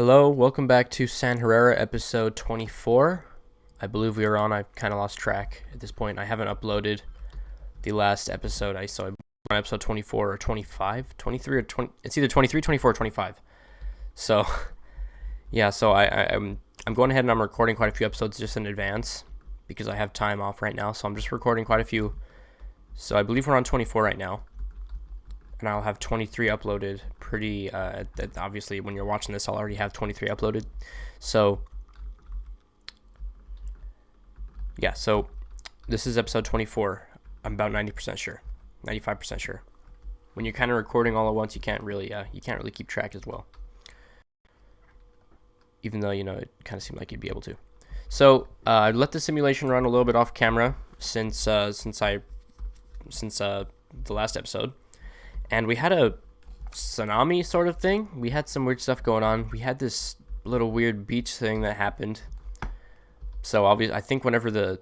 Hello, welcome back to San Herrera episode 24. I believe we are on. I kind of lost track at this point. I haven't uploaded the last episode. I saw on episode 24 or 25, 23 or 20. It's either 23, 24 or 25. So, yeah, so I'm going ahead and I'm recording quite a few episodes just in advance because I have time off right now. So I'm just recording quite a few. So I believe we're on 24 right now. And I'll have 23 uploaded pretty, obviously when you're watching this, I'll already have 23 uploaded. So, yeah, so this is episode 24. I'm about 90% sure, 95% sure. When you're kind of recording all at once, you can't really keep track as well. Even though, it kind of seemed like you'd be able to. So, I let the simulation run a little bit off camera since the last episode. And we had a tsunami sort of thing. We had some weird stuff going on. We had this little weird beach thing that happened. So obviously, I think whenever the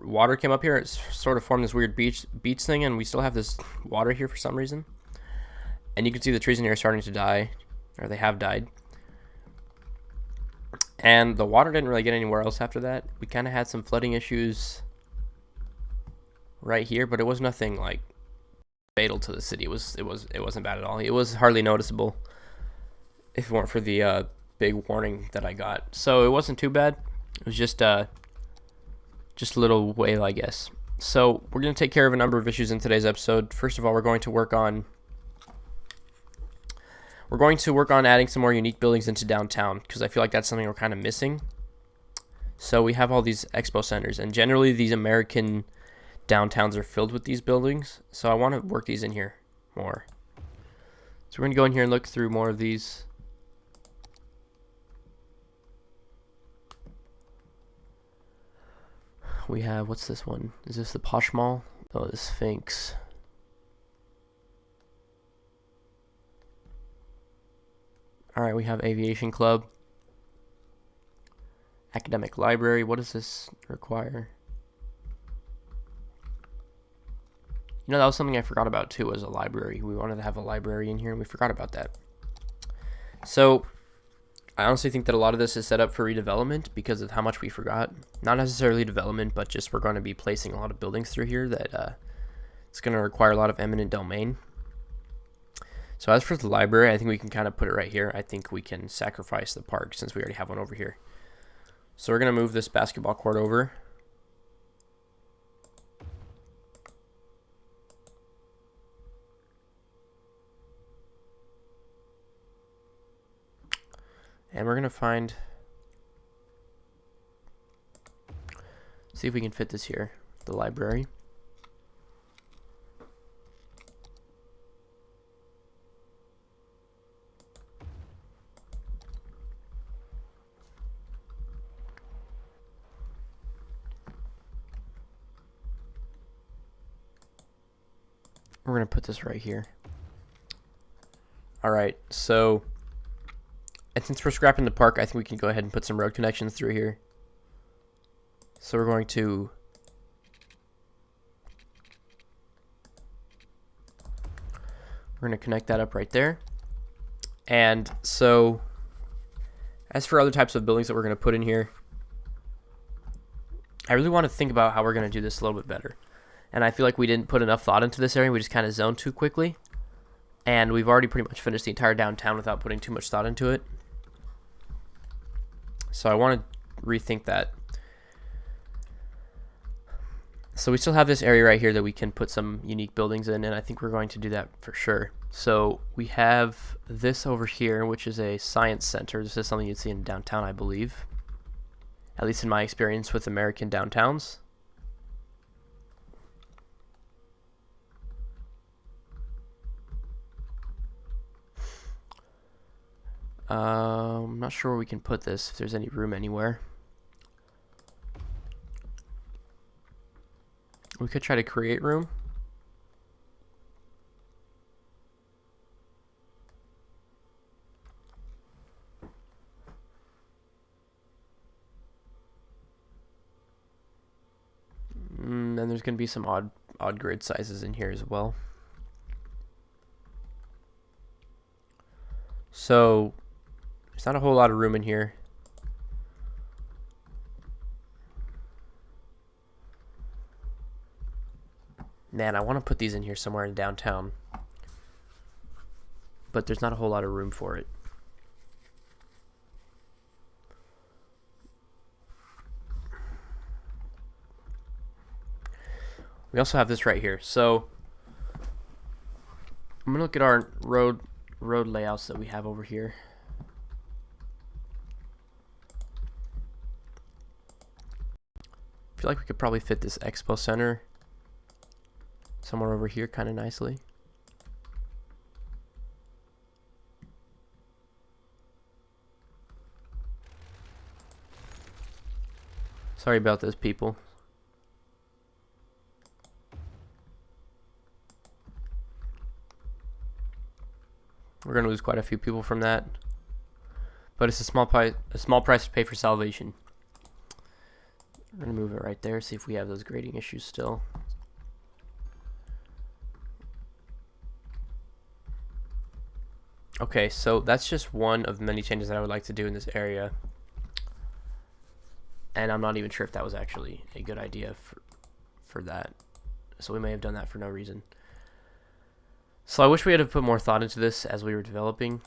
water came up here, it sort of formed this weird beach thing, and we still have this water here for some reason. And you can see the trees in here are starting to die, or they have died. And the water didn't really get anywhere else after that. We kind of had some flooding issues right here, but it was nothing like fatal to the city. It wasn't bad at all. It was hardly noticeable if it weren't for the big warning that I got. So it wasn't too bad. It was just a little whale, I guess. So we're going to take care of a number of issues in today's episode. First of all, we're going to work on adding some more unique buildings into downtown because I feel like that's something we're kind of missing. So we have all these expo centers, and generally these American downtowns are filled with these buildings, so I want to work these in here more. So we're going to go in here and look through more of these. We have, what's this one? Is this the Posh Mall? Oh, the Sphinx. Alright, we have Aviation Club. Academic Library. What does this require? That was something I forgot about too, was a library. We wanted to have a library in here, and we forgot about that. So, I honestly think that a lot of this is set up for redevelopment because of how much we forgot. Not necessarily development, but just we're going to be placing a lot of buildings through here that it's going to require a lot of eminent domain. So as for the library, I think we can kind of put it right here. I think we can sacrifice the park since we already have one over here. So we're going to move this basketball court over. And we're going to see if we can fit this here, the library. We're going to put this right here. All right, so... And since we're scrapping the park, I think we can go ahead and put some road connections through here. So we're going to connect that up right there. And so as for other types of buildings that we're going to put in here, I really want to think about how we're going to do this a little bit better. And I feel like we didn't put enough thought into this area. We just kind of zoned too quickly. And we've already pretty much finished the entire downtown without putting too much thought into it. So I want to rethink that. So we still have this area right here that we can put some unique buildings in, and I think we're going to do that for sure. So we have this over here, which is a science center. This is something you'd see in downtown, I believe. At least in my experience with American downtowns. I'm not sure where we can put this, if there's any room anywhere. We could try to create room. And there's going to be some odd grid sizes in here as well. So There's not a whole lot of room in here. Man, I want to put these in here somewhere in downtown, but there's not a whole lot of room for it. We also have this right here. So I'm gonna look at our road layouts that we have over here. I feel like we could probably fit this expo center somewhere over here kind of nicely. Sorry about this, people. We're gonna lose quite a few people from that, but it's a small price to pay for salvation. We're gonna move it right there. See if we have those grading issues still. Okay, so that's just one of many changes that I would like to do in this area, and I'm not even sure if that was actually a good idea for that. So we may have done that for no reason. So I wish we had to put more thought into this as we were developing.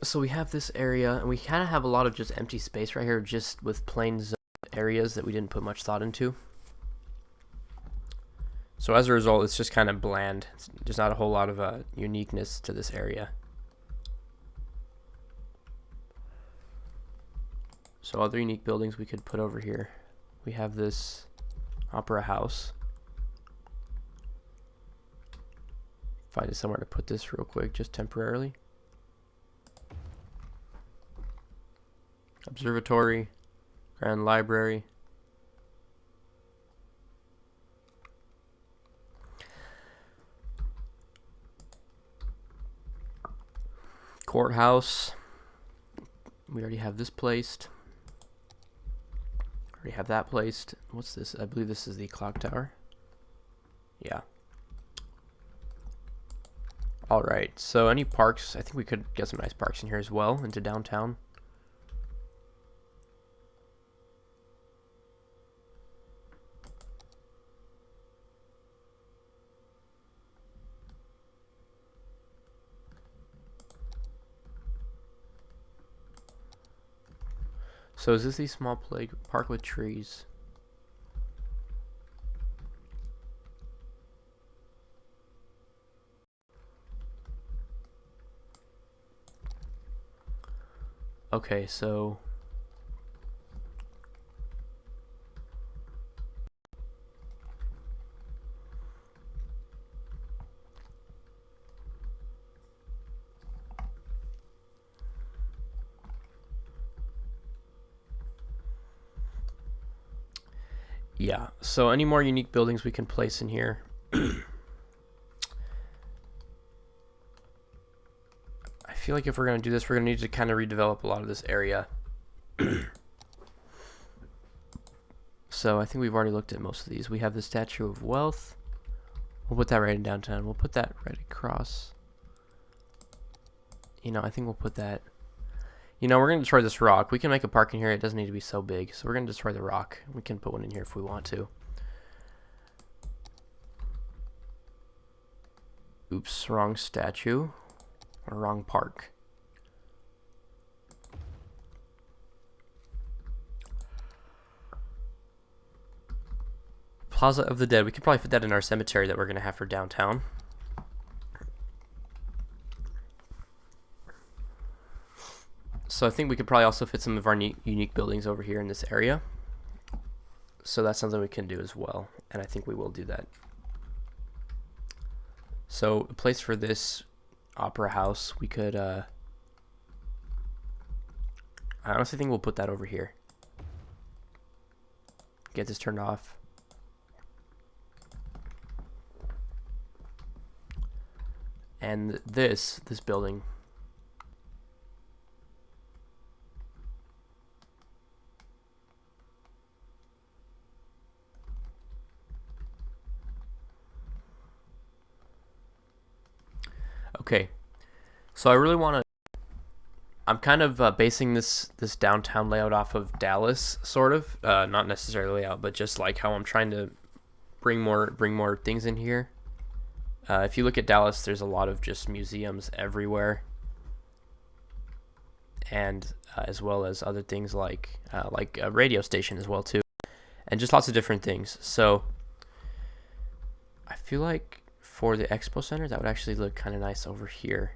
So we have this area, and we kind of have a lot of just empty space right here, just with plain zone areas that we didn't put much thought into. So as a result, it's just kind of bland. There's not a whole lot of uniqueness to this area. So other unique buildings we could put over here. We have this opera house. Find somewhere to put this real quick, just temporarily. Observatory, Grand Library. Courthouse. We already have this placed. Already have that placed. What's this? I believe this is the clock tower. Yeah. Alright, so any parks? I think we could get some nice parks in here as well, into downtown. So is this the small park with trees? Okay, so yeah, so any more unique buildings we can place in here. I feel like if we're going to do this, we're going to need to kind of redevelop a lot of this area. So I think we've already looked at most of these. We have the Statue of Wealth. We'll put that right in downtown. We'll put that right across. You know, I think we'll put that. You know, we're going to destroy this rock. We can make a park in here. It doesn't need to be so big. So we're going to destroy the rock. We can put one in here if we want to. Oops, wrong statue. Or wrong park. Plaza of the Dead. We could probably fit that in our cemetery that we're going to have for downtown. So I think we could probably also fit some of our unique buildings over here in this area. So that's something we can do as well. And I think we will do that. So a place for this opera house, we could, I honestly think we'll put that over here. Get this turned off. And this building. Okay, So I really want to. I'm kind of basing this downtown layout off of Dallas, sort of. Not necessarily layout, but just like how I'm trying to bring more things in here. If you look at Dallas, there's a lot of just museums everywhere, and as well as other things like a radio station as well too, and just lots of different things. So I feel like for the expo center, that would actually look kind of nice over here.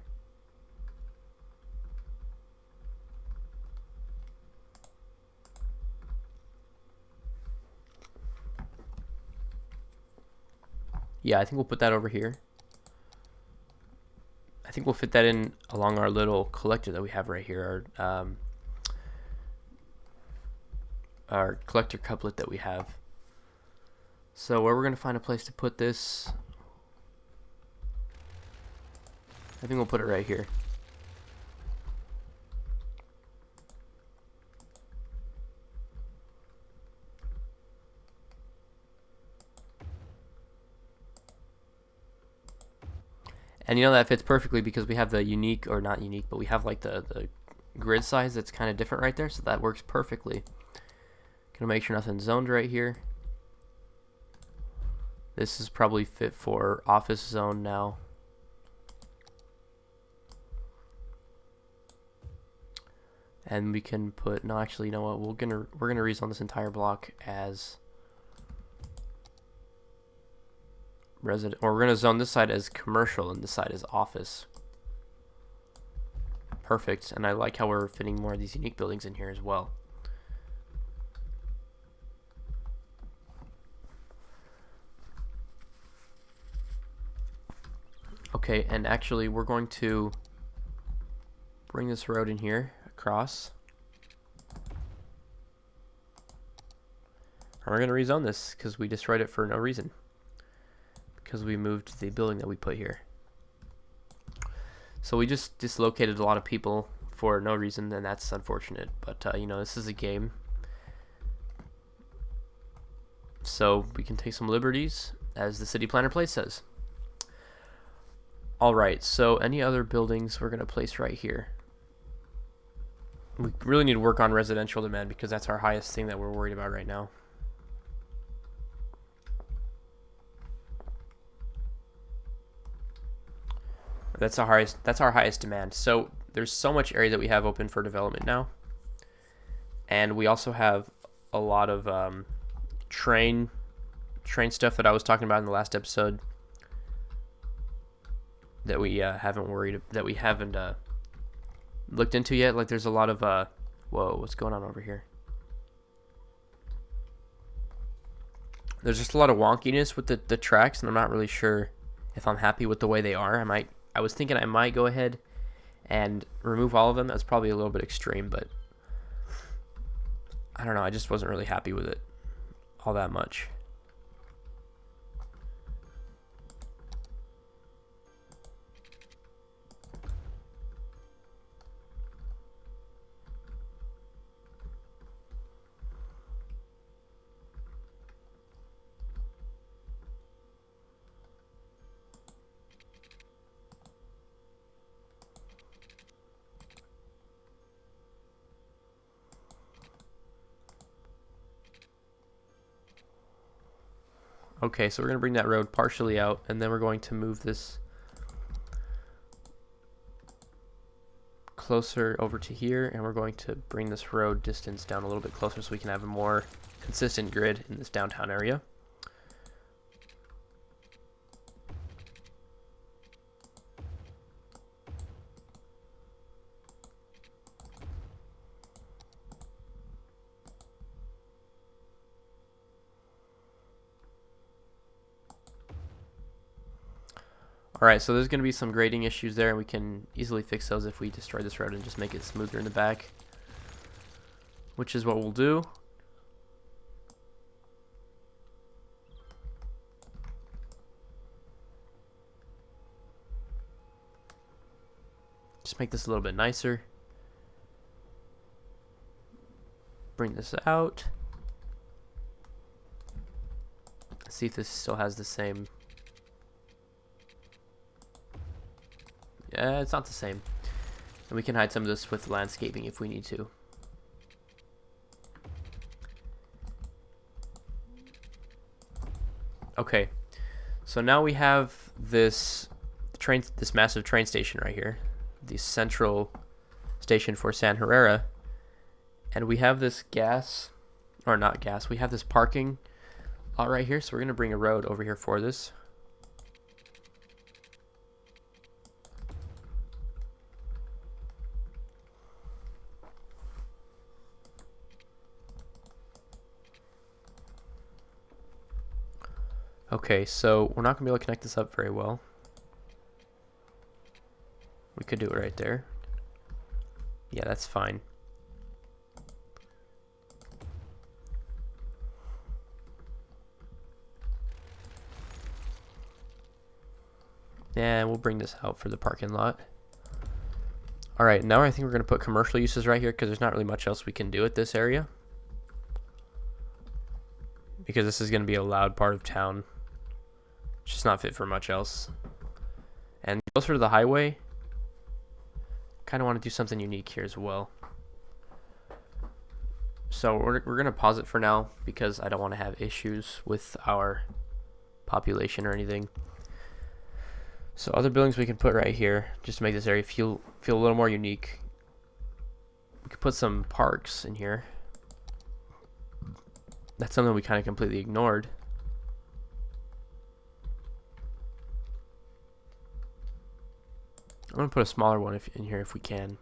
Yeah, I think we'll put that over here. I think we'll fit that in along our little collector that we have right here, our collector couplet that we have. So where we're going to find a place to put this, I think we'll put it right here. And you know that fits perfectly because we have the unique, or not unique, but we have like the grid size that's kind of different right there, so that works perfectly. Gonna make sure nothing's zoned right here. This is probably fit for office zone now. And we can put, no, actually, you know what? We're gonna rezone this entire block as resident, or we're gonna zone this side as commercial and this side as office. Perfect. And I like how we're fitting more of these unique buildings in here as well. Okay, and actually we're going to bring this road in here across. And we're going to rezone this because we destroyed it for no reason. Because we moved the building that we put here. So we just dislocated a lot of people for no reason, and that's unfortunate. But, you know, this is a game. So we can take some liberties, as the city planner place says. Alright, so any other buildings we're going to place right here. We really need to work on residential demand because that's our highest thing that we're worried about right now. That's our highest demand. So there's so much area that we have open for development now. And we also have a lot of train stuff that I was talking about in the last episode that we haven't looked into yet. Like there's a lot of whoa, what's going on over here? There's just a lot of wonkiness with the tracks, and I'm not really sure if I'm happy with the way they are. I was thinking I might go ahead and remove all of them. That's probably a little bit extreme, but I don't know. I just wasn't really happy with it all that much. Okay, so we're going to bring that road partially out, and then we're going to move this closer over to here, and we're going to bring this road distance down a little bit closer so we can have a more consistent grid in this downtown area. Alright, so there's going to be some grading issues there, and we can easily fix those if we destroy this road and just make it smoother in the back, which is what we'll do. Just make this a little bit nicer. Bring this out. See if this still has the same. It's not the same. And we can hide some of this with landscaping if we need to. Okay, so now we have this massive train station right here, the central station for San Herrera, and we have this we have this parking lot right here, so we're gonna bring a road over here for this. Okay, so we're not gonna be able to connect this up very well. We could do it right there. Yeah, that's fine. And we'll bring this out for the parking lot. Alright, now I think we're going to put commercial uses right here because there's not really much else we can do at this area. Because this is going to be a loud part of town. It's just not fit for much else. And closer to the highway, kind of want to do something unique here as well. So we're going to pause it for now because I don't want to have issues with our population or anything. So other buildings we can put right here just to make this area feel a little more unique. We could put some parks in here. That's something we kind of completely ignored. I'm going to put a smaller one in here if we can.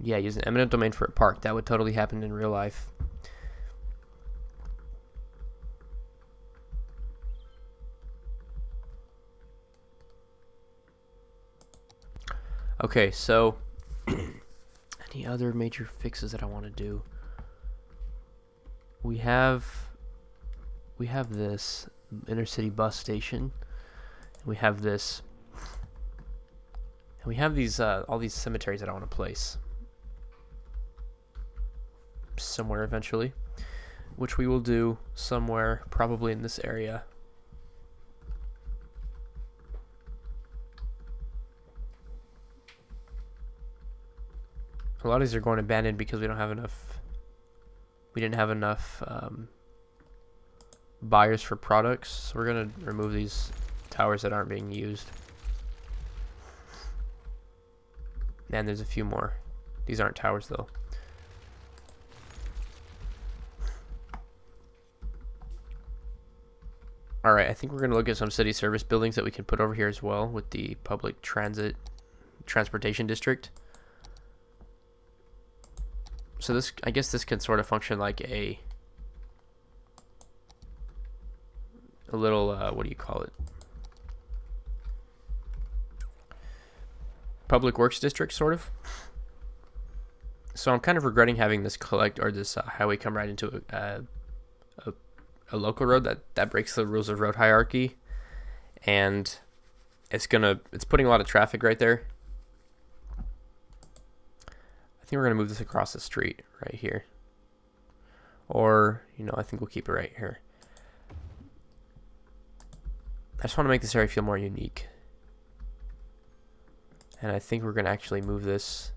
Yeah, use an eminent domain for a park. That would totally happen in real life. Okay, so any other major fixes that I want to do? We have this intercity bus station. We have this, and we have these all these cemeteries that I want to place somewhere eventually, which we will do somewhere probably in this area. A lot of these are going abandoned because we don't have enough. We didn't have enough buyers for products, so we're gonna remove these towers that aren't being used. And there's a few more. These aren't towers though. Alright, I think we're gonna look at some city service buildings that we can put over here as well with the public transportation district. So this, I guess this can sort of function like a little, what do you call it? Public works district, sort of. So I'm kind of regretting having this highway come right into a local road that breaks the rules of road hierarchy, and it's putting a lot of traffic right there. I think we're going to move this across the street right here. Or, I think we'll keep it right here. I just want to make this area feel more unique. And I think we're going to actually move this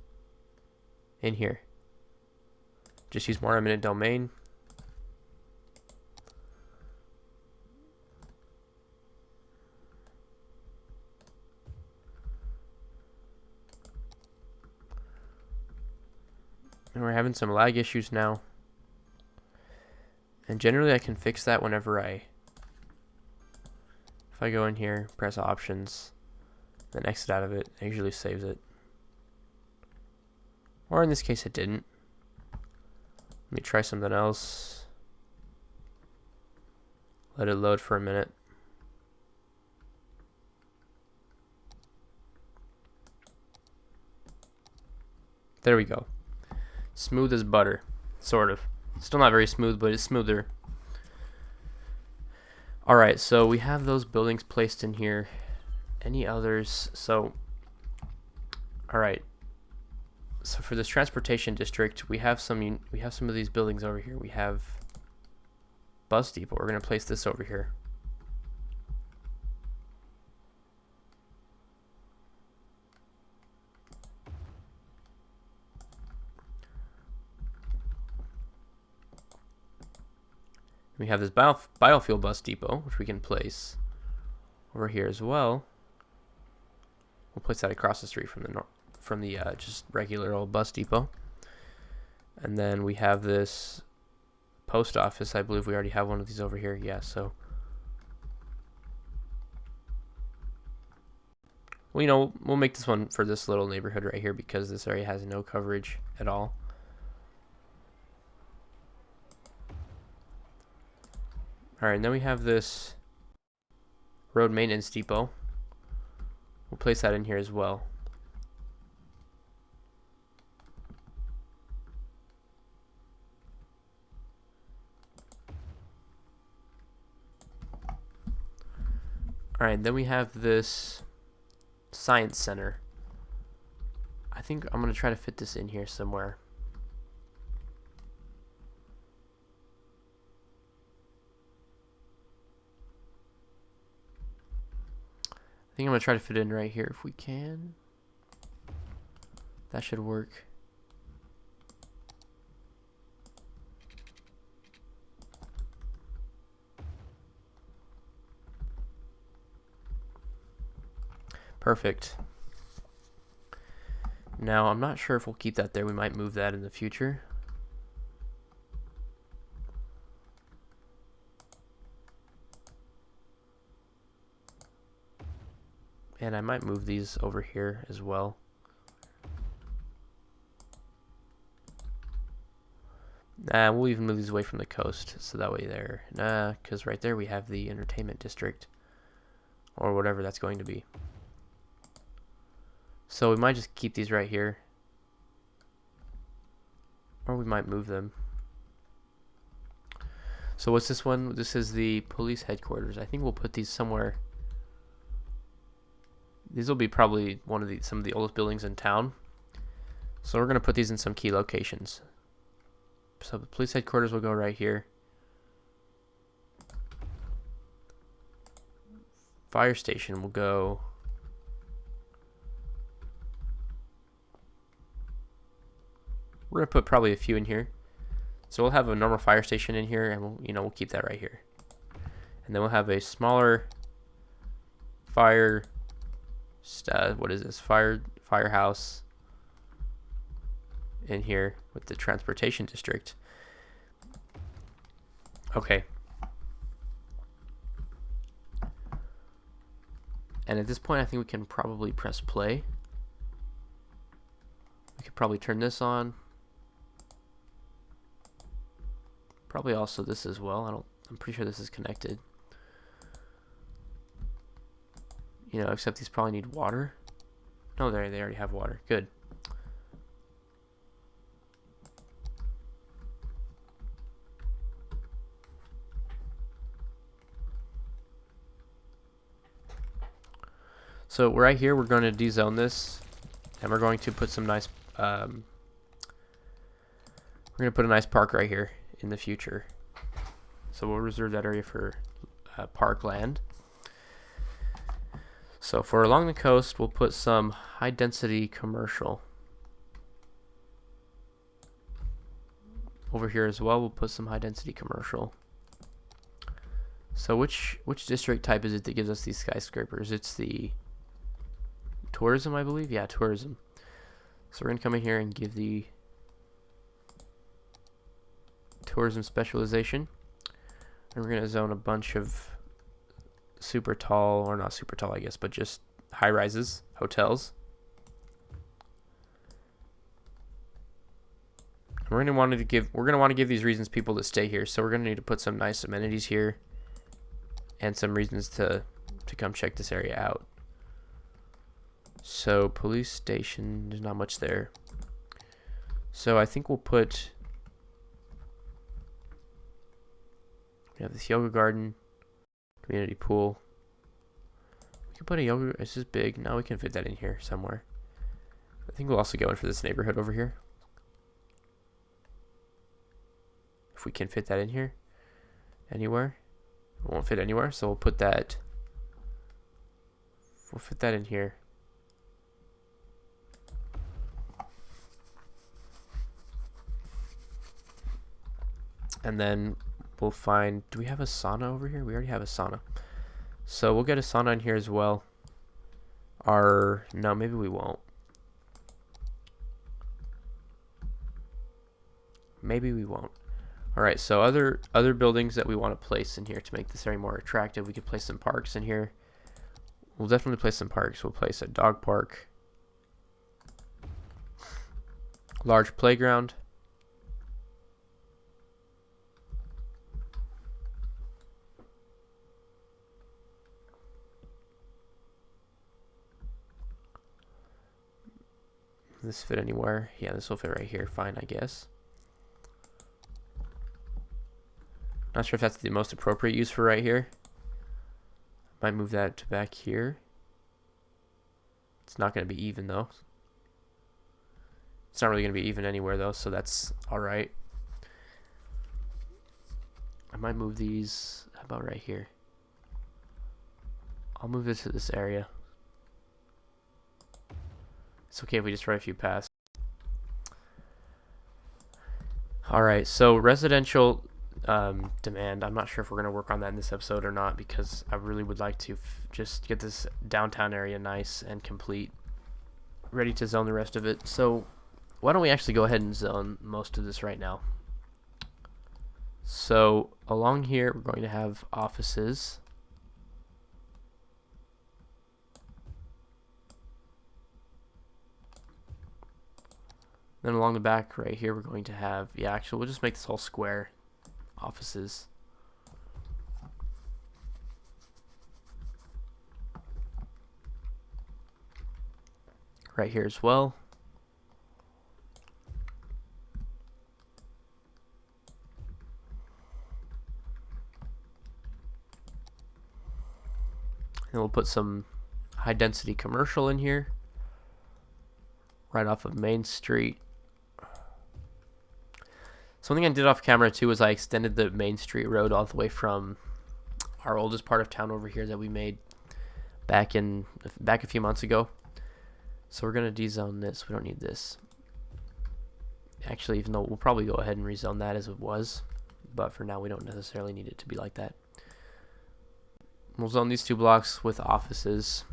in here. Just use more eminent domain. And we're having some lag issues now. And generally I can fix that whenever if I go in here, press options, then exit out of it, it usually saves it. Or in this case it didn't. Let me try something else. Let it load for a minute. There we go. Smooth as butter, sort of. Still not very smooth, but it's smoother. Alright, so we have those buildings placed in here. Any others? So, alright. So for this transportation district, we have some of these buildings over here. We have Bus Depot. We're going to place this over here. We have this Biofuel Bus Depot, which we can place over here as well. We'll place that across the street from the just regular old bus depot. And then we have this post office. I believe we already have one of these over here. Yeah, so well, we'll make this one for this little neighborhood right here because this area has no coverage at all. Alright, and then we have this road maintenance depot. We'll place that in here as well. Alright, then we have this science center. I think I'm going to try to fit this in here somewhere. I think I'm going to try to fit it in right here if we can. That should work. Perfect. Now, I'm not sure if we'll keep that there. We might move that in the future. And I might move these over here as well. We'll even move these away from the coast, so that way there. Because right there we have the entertainment district, or whatever that's going to be. So we might just keep these right here, or we might move them. So what's this one? This is the police headquarters. I think we'll put these somewhere. These will be probably some of the oldest buildings in town. So we're going to put these in some key locations. So the police headquarters will go right here. Fire station will go we're going to put probably a few in here. So we'll have a normal fire station in here, and we'll keep that right here. And then we'll have a smaller firehouse in here with the transportation district. Okay. And at this point, I think we can probably press play. We could probably turn this on. Probably also this as well. I'm pretty sure this is connected. Except these probably need water. No, they already have water. Good. So right here, we're going to dezone this, and we're going to put some nice. We're going to put a nice park right here in the future. So we'll reserve that area for parkland. So for along the coast, we'll put some high density commercial. Over here as well, we'll put some high density commercial. So which district type is it that gives us these skyscrapers? It's the tourism, I believe. Yeah, tourism. So we're going to come in here and give the tourism specialization. And we're going to zone a bunch of super tall, or not super tall, I guess, but just high rises, hotels. We're going to want to give these reasons people to stay here. So we're going to need to put some nice amenities here and some reasons to come check this area out. So police station, there's not much there. So I think we'll put, we have this yoga garden, community pool. We can put a yoga, this is big. Now we can fit that in here somewhere. I think we'll also go in for this neighborhood over here. If we can fit that in here anywhere. It won't fit anywhere, so we'll put that, we'll fit that in here. And then we'll find, do we have a sauna over here? We already have a sauna. So we'll get a sauna in here as well. No, maybe we won't. Maybe we won't. Alright, so other buildings that we want to place in here to make this area more attractive, we could place some parks in here. We'll definitely place some parks. We'll place a dog park. Large playground. Does this fit anywhere? Yeah, this will fit right here. Fine, I guess. Not sure if that's the most appropriate use for right here. Might move that to back here. It's not going to be even though. It's not really going to be even anywhere though, so that's alright. I might move these, how about right here? I'll move this to this area. It's okay if we just write a few paths. Alright, so residential demand. I'm not sure if we're going to work on that in this episode or not, because I really would like to just get this downtown area nice and complete, ready to zone the rest of it. So why don't we actually go ahead and zone most of this right now. So along here we're going to have offices. Then along the back right here we're going to have, yeah, actually we'll just make this whole square offices. Right here as well. And we'll put some high density commercial in here. Right off of Main Street. Something I did off camera too was I extended the Main Street road all the way from our oldest part of town over here that we made back a few months ago. So we're gonna dezone this. We don't need this. Actually, even though we'll probably go ahead and rezone that as it was, but for now we don't necessarily need it to be like that. We'll zone these 2 blocks with offices.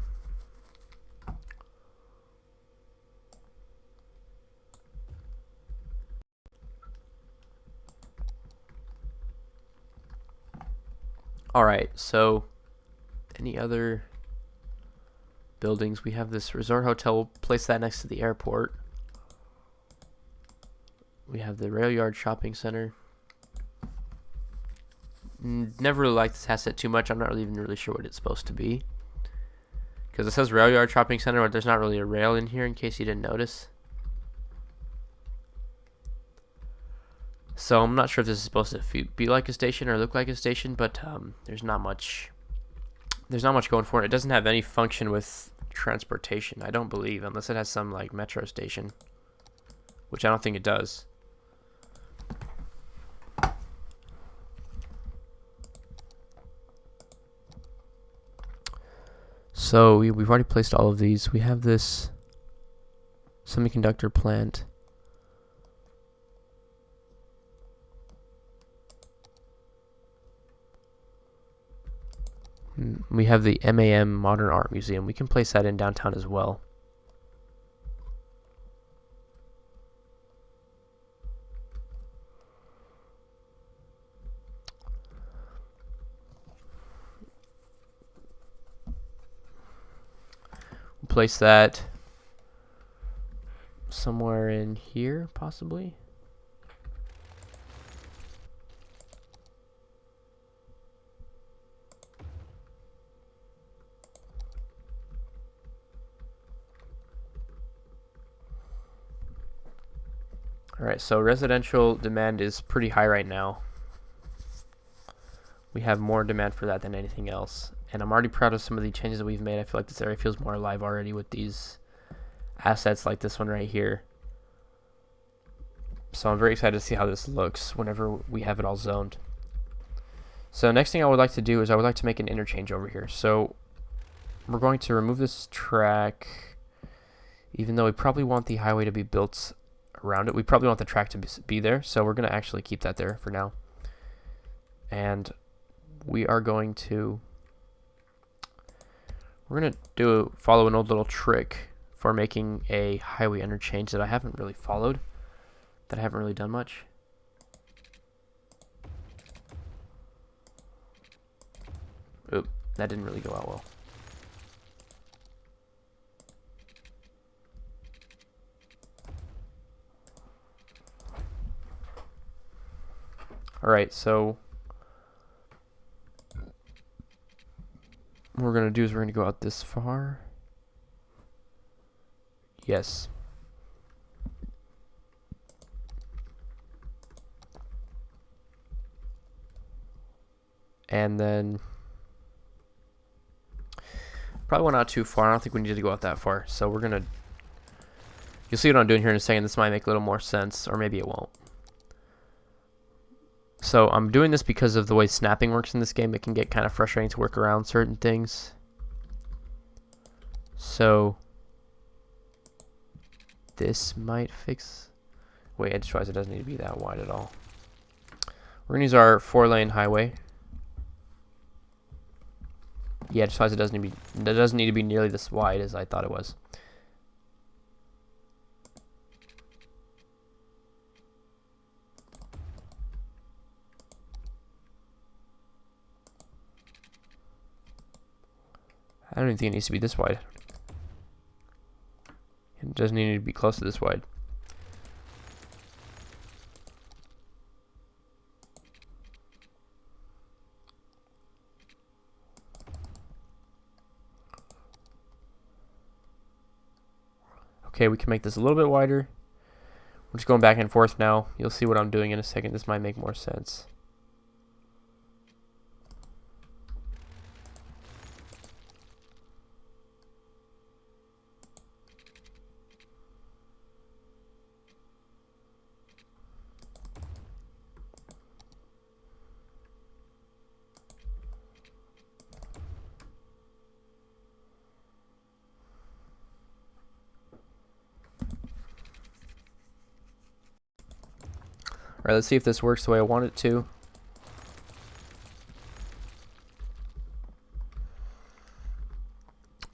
Alright, so any other buildings? We have this resort hotel. We'll place that next to the airport. We have the rail yard shopping center. Never really liked this asset too much. I'm not even really sure what it's supposed to be, because it says rail yard shopping center, but there's not really a rail in here, in case you didn't notice. So I'm not sure if this is supposed to be like a station or look like a station, but there's not much going for it. It doesn't have any function with transportation, I don't believe, unless it has some like metro station, which I don't think it does. So we've already placed all of these. We have this semiconductor plant. We have the MAM Modern Art Museum. We can place that in downtown as well. We'll place that somewhere in here, possibly. Alright, so residential demand is pretty high right now. We have more demand for that than anything else. And I'm already proud of some of the changes that we've made. I feel like this area feels more alive already with these assets like this one right here. So I'm very excited to see how this looks whenever we have it all zoned. So next thing I would like to do is I would like to make an interchange over here. So we're going to remove this track, even though we probably want the highway to be built around it. We probably want the track to be there, so we're going to actually keep that there for now. and we're going to follow an old little trick for making a highway interchange that I haven't really followed, that I haven't really done much. Oop, that didn't really go out well. Alright, so what we're going to do is we're going to go out this far. Yes. And then probably went out too far. I don't think we need to go out that far. So we're going to, you'll see what I'm doing here in a second. This might make a little more sense, or maybe it won't. So I'm doing this because of the way snapping works in this game. It can get kind of frustrating to work around certain things. So this might fix. Wait, I just realized it doesn't need to be that wide at all. We're going to use our 4-lane highway. Yeah, just realized it doesn't need to be nearly this wide as I thought it was. I don't even think it needs to be this wide. It doesn't need to be close to this wide. Okay, we can make this a little bit wider. We're just going back and forth now. You'll see what I'm doing in a second. This might make more sense. Alright, let's see if this works the way I want it to.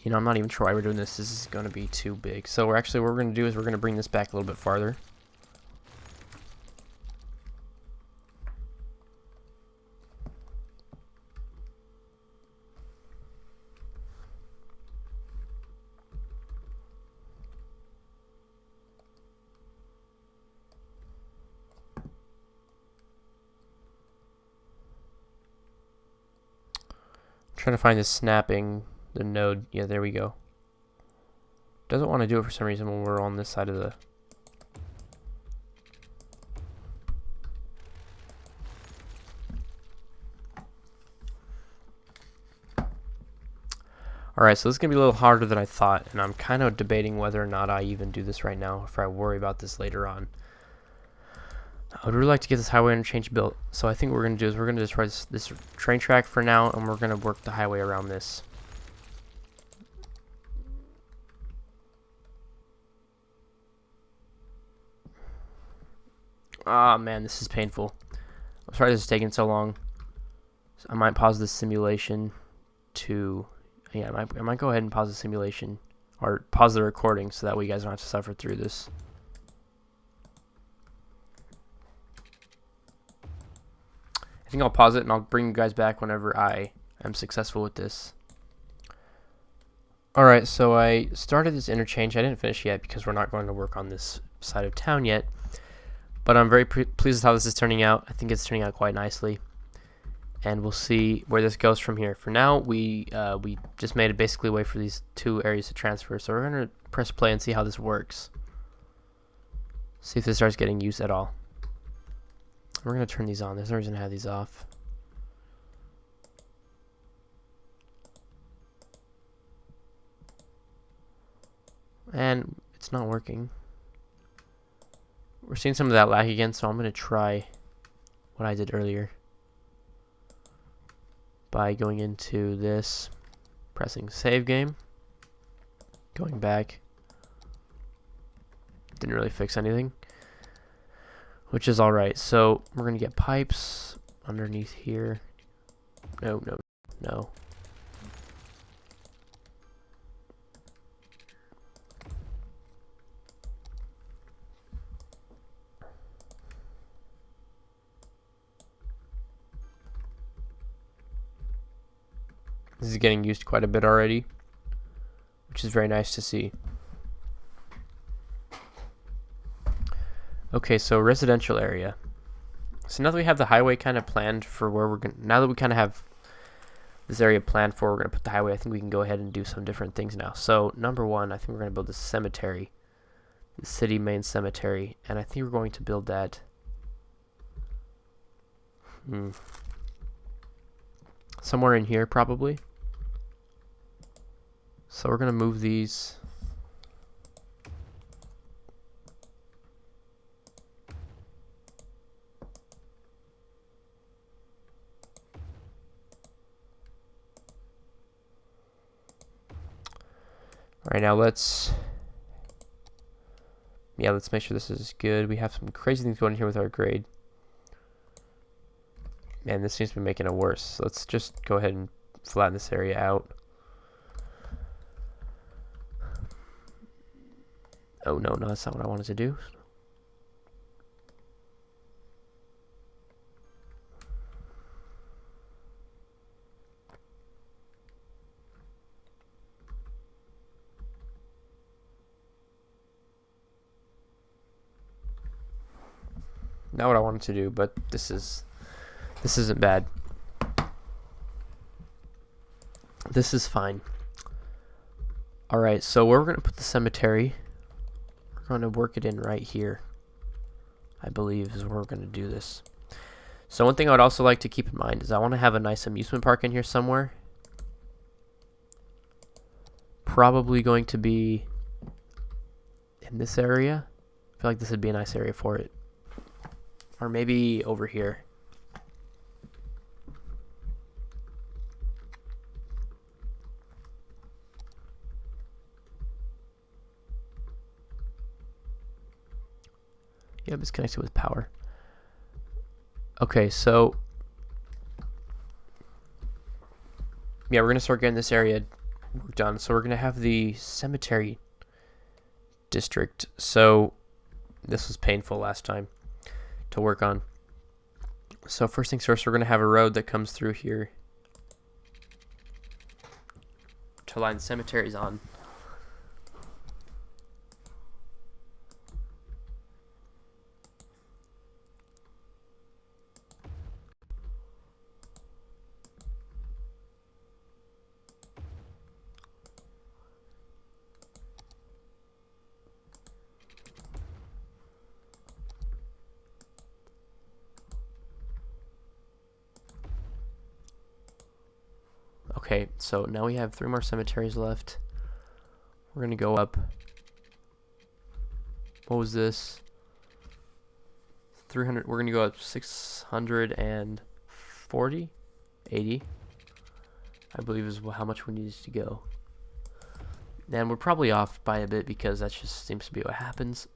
You know, I'm not even sure why we're doing this. This is going to be too big. So what we're going to do is we're going to bring this back a little bit farther. Trying to find this snapping, the node. Yeah, there we go. Doesn't want to do it for some reason when we're on this side of the... Alright, so this is going to be a little harder than I thought, and I'm kind of debating whether or not I even do this right now, if I worry about this later on. I would really like to get this highway interchange built, so I think what we're going to do is we're going to destroy this train track for now, and we're going to work the highway around this. Ah, man, this is painful. I'm sorry this is taking so long. So I might pause this simulation to... Yeah, I might go ahead and pause the simulation, or pause the recording, so that way you guys don't have to suffer through this. I think I'll pause it and I'll bring you guys back whenever I am successful with this. Alright, so I started this interchange. I didn't finish yet because we're not going to work on this side of town yet. But I'm very pleased with how this is turning out. I think it's turning out quite nicely. And we'll see where this goes from here. For now, we just made it basically a way for these two areas to transfer. So we're going to press play and see how this works. See if this starts getting used at all. We're going to turn these on. There's no reason to have these off. And it's not working. We're seeing some of that lag again, so I'm going to try what I did earlier by going into this, pressing save game, going back. Didn't really fix anything, which is alright. So we're going to get pipes underneath here. No, no, no. This is getting used quite a bit already, which is very nice to see. Okay, so residential area. So now that we have the highway kind of planned for where we're going to, now that we kind of have this area planned for, we're going to put the highway, I think we can go ahead and do some different things now. So number one, I think we're going to build a cemetery, the city main cemetery, and I think we're going to build that somewhere in here probably. So we're going to move these. All right, now let's make sure this is good. We have some crazy things going here with our grade. Man, this seems to be making it worse. So let's just go ahead and flatten this area out. Oh no, that's not what I wanted to do. Not what I wanted to do, but this isn't bad. This is fine. All right, so where we're going to put the cemetery, we're going to work it in right here, I believe is where we're going to do this. So one thing I would also like to keep in mind is I want to have a nice amusement park in here somewhere. Probably going to be in this area. I feel like this would be a nice area for it. Or maybe over here. Yep, it's connected with power. Okay, so yeah, we're gonna start getting this area done. So we're gonna have the cemetery district. So this was painful last time to work on. So first things first, we're gonna have a road that comes through here to line cemeteries on. Okay, so now we have 3 more cemeteries left. We're gonna go up. What was this? 300. We're gonna go up 640, 80. I believe is how much we need to go. And we're probably off by a bit because that just seems to be what happens.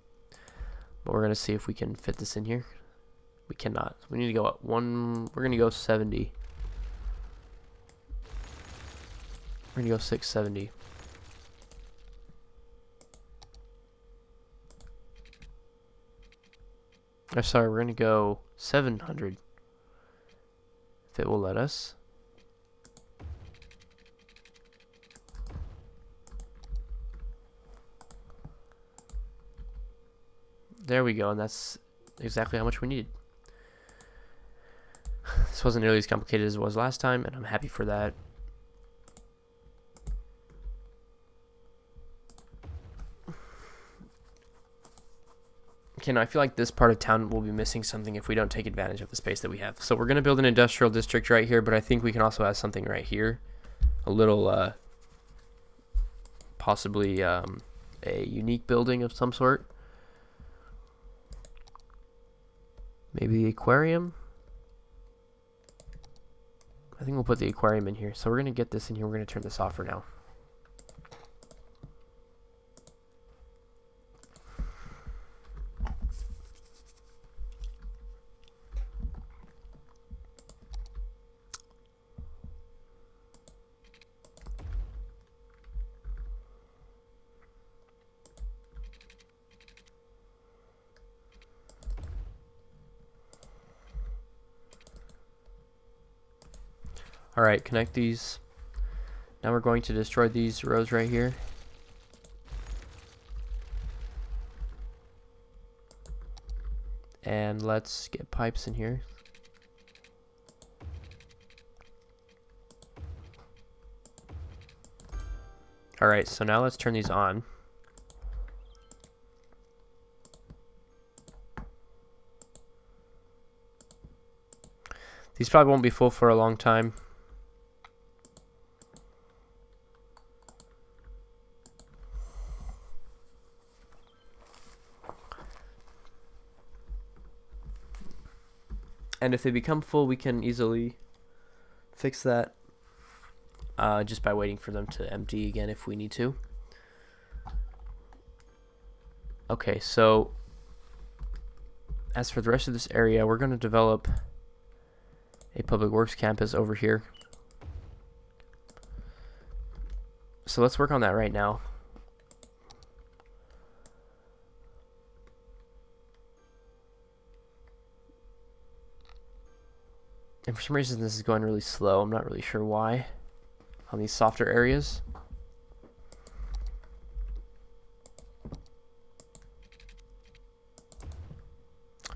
But we're gonna see if we can fit this in here. We cannot. We need to go up one. We're gonna go 70. We're gonna go 670. Oh, sorry, we're gonna go 700. If it will let us. There we go, and that's exactly how much we needed. This wasn't nearly as complicated as it was last time, and I'm happy for that. Okay, now I feel like this part of town will be missing something if we don't take advantage of the space that we have. So we're going to build an industrial district right here, but I think we can also have something right here. A little, possibly a unique building of some sort. Maybe the aquarium. I think we'll put the aquarium in here. So we're going to get this in here. We're going to turn this off for now. Alright, connect these. Now we're going to destroy these rows right here. And let's get pipes in here. Alright, so now let's turn these on. These probably won't be full for a long time. And if they become full, we can easily fix that just by waiting for them to empty again if we need to. Okay, so as for the rest of this area, we're going to develop a public works campus over here. So let's work on that right now. And for some reason this is going really slow. I'm not really sure why on these softer areas.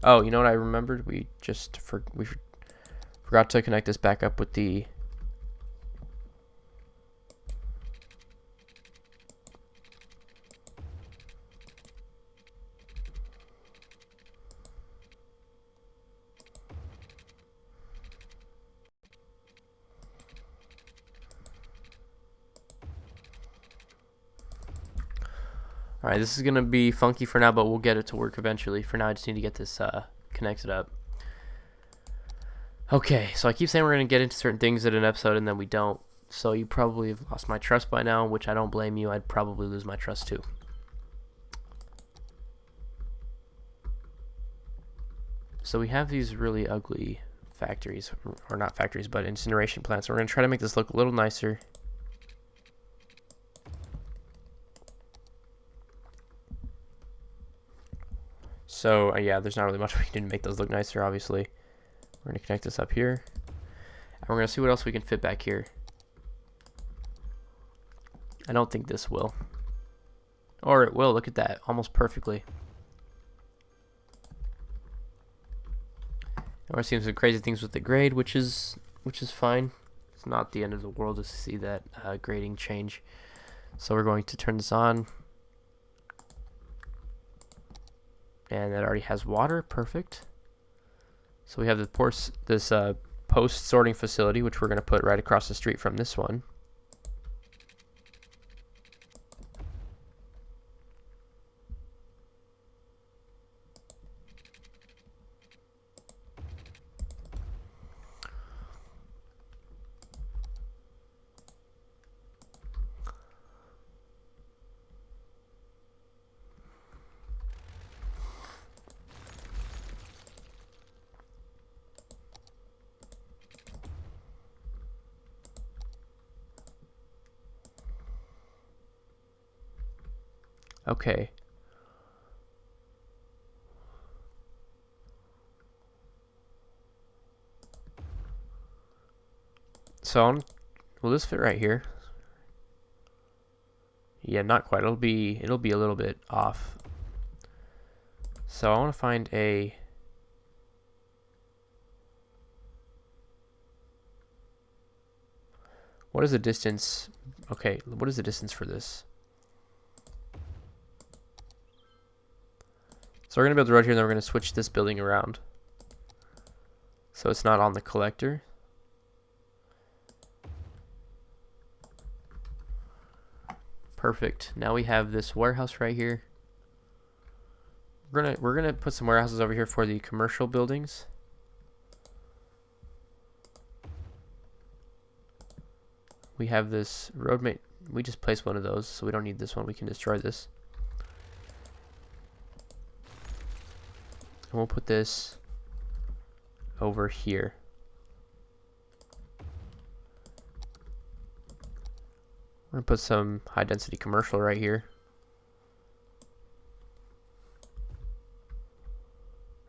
Oh, you know what I remembered? We forgot to connect this back up with the Alright, this is going to be funky for now, but we'll get it to work eventually. For now, I just need to get this connected up. Okay, so I keep saying we're going to get into certain things in an episode, and then we don't. So you probably have lost my trust by now, which I don't blame you. I'd probably lose my trust too. So we have these really ugly factories, or not factories, but incineration plants. We're going to try to make this look a little nicer. So yeah, there's not really much we can do to make those look nicer, obviously. We're going to connect this up here. And we're going to see what else we can fit back here. I don't think this will. Or it will, look at that, almost perfectly. And we're seeing some crazy things with the grade, which is fine. It's not the end of the world to see that grading change. So we're going to turn this on. And that already has water, perfect. So we have this post sorting facility, which we're going to put right across the street from this one. Okay. So, will this fit right here? Yeah, not quite. It'll be a little bit off. So I want to find a what is the distance? Okay, what is the distance for this? So we're going to build the road here, and then we're going to switch this building around. So it's not on the collector. Perfect. Now we have this warehouse right here. We're gonna put some warehouses over here for the commercial buildings. We have this roadmate. We just placed one of those, so we don't need this one. We can destroy this. And we'll put this over here. We're gonna put some high density commercial right here,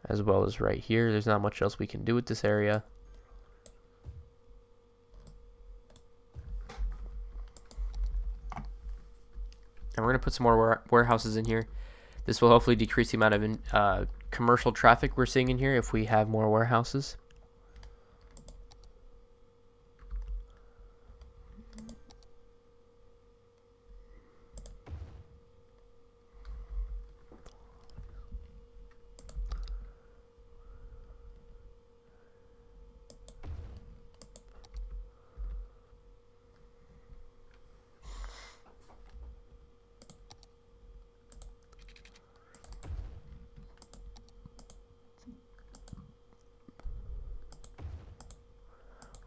as well as right here. There's not much else we can do with this area. And we're going to put some more warehouses in here. This will hopefully decrease the amount of commercial traffic we're seeing in here if we have more warehouses.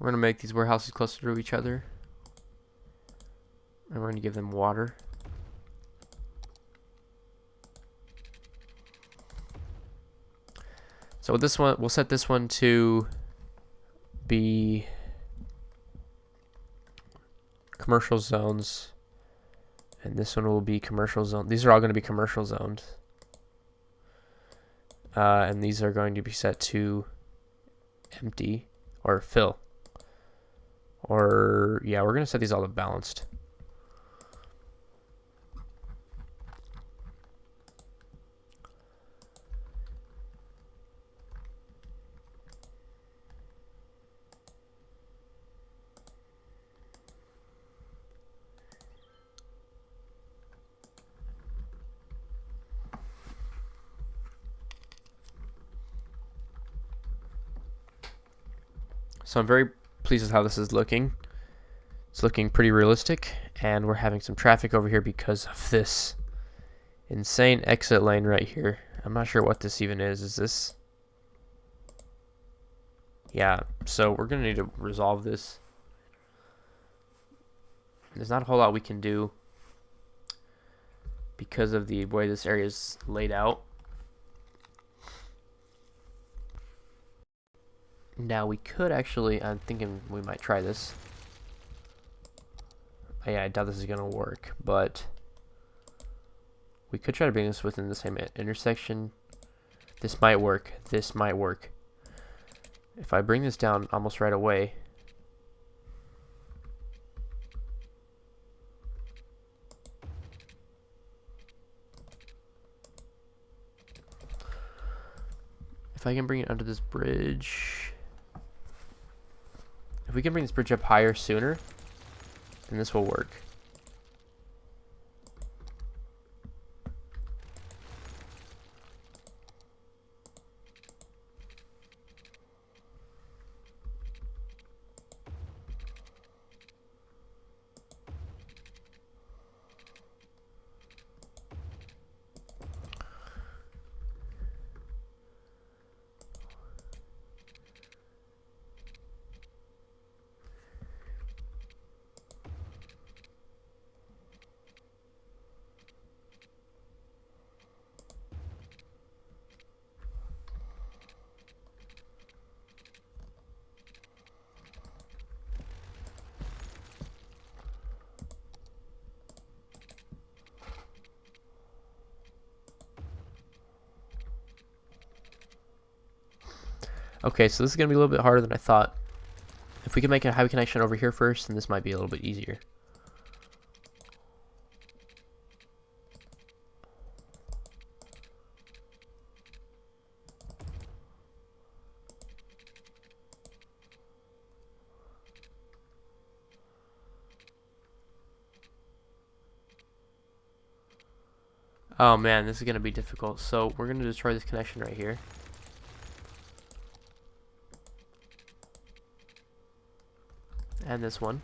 We're going to make these warehouses closer to each other. And we're going to give them water. So with this one, we'll set this one to be commercial zones. And this one will be commercial zone. These are all going to be commercial zones. And these are going to be set to empty or fill. Or, yeah, we're going to set these all to balanced. So I'm very pleased with how this is looking. It's looking pretty realistic, and we're having some traffic over here because of this insane exit lane right here. I'm not sure what this even is. Is this? Yeah, so we're going to need to resolve this. There's not a whole lot we can do because of the way this area is laid out. Now we could actually, I'm thinking we might try this. Yeah, I doubt this is going to work, but we could try to bring this within the same intersection. This might work. This might work. If I bring this down almost right away, if I can bring it under this bridge, if we can bring this bridge up higher sooner, then this will work. Okay, so this is going to be a little bit harder than I thought. If we can make a highway connection over here first, then this might be a little bit easier. Oh man, this is going to be difficult. So we're going to destroy this connection right here. And this one.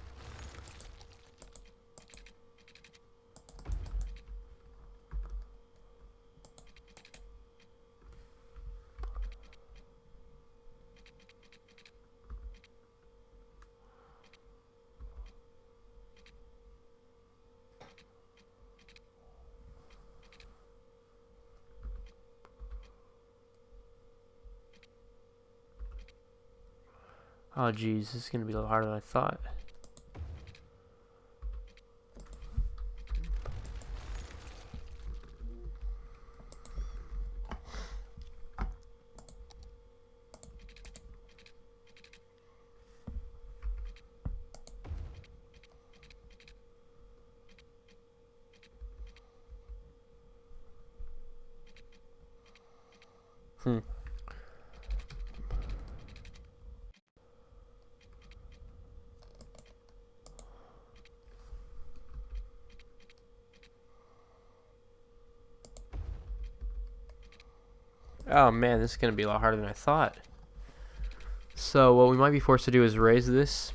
Oh geez, this is going to be a little harder than I thought. Hmm. Oh man, this is going to be a lot harder than I thought. So what we might be forced to do is raise this.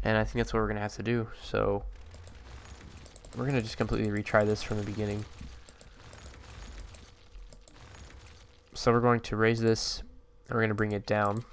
And I think that's what we're going to have to do. So we're going to just completely retry this from the beginning. So we're going to raise this, and we're going to bring it down.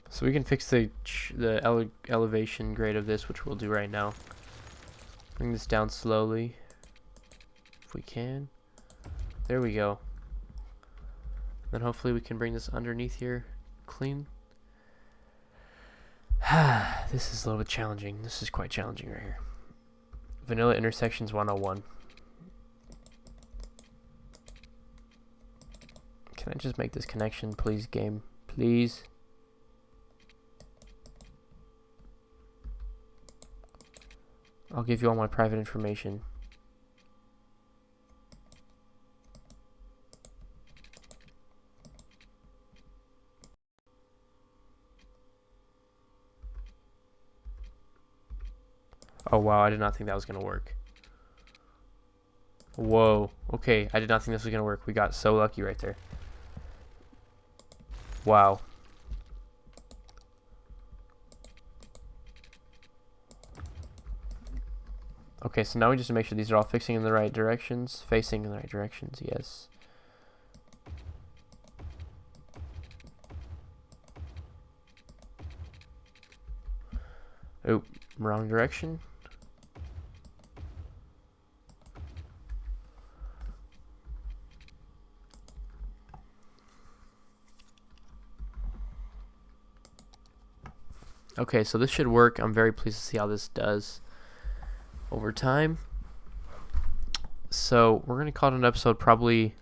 So we can fix the elevation grade of this, which we'll do right now. Bring this down slowly, if we can. There we go. Then hopefully we can bring this underneath here clean. This is a little bit challenging. This is quite challenging right here. Vanilla intersections 101. Can I just make this connection, please, game? Please. I'll give you all my private information. Oh wow, I did not think that was gonna work. Whoa, okay, I did not think this was gonna work. We got so lucky right there. Wow. Okay, so now we just make sure these are all facing in the right directions. Facing in the right directions, yes. Oh, wrong direction. Okay, so this should work. I'm very pleased to see how this does over time. So we're going to call it an episode probably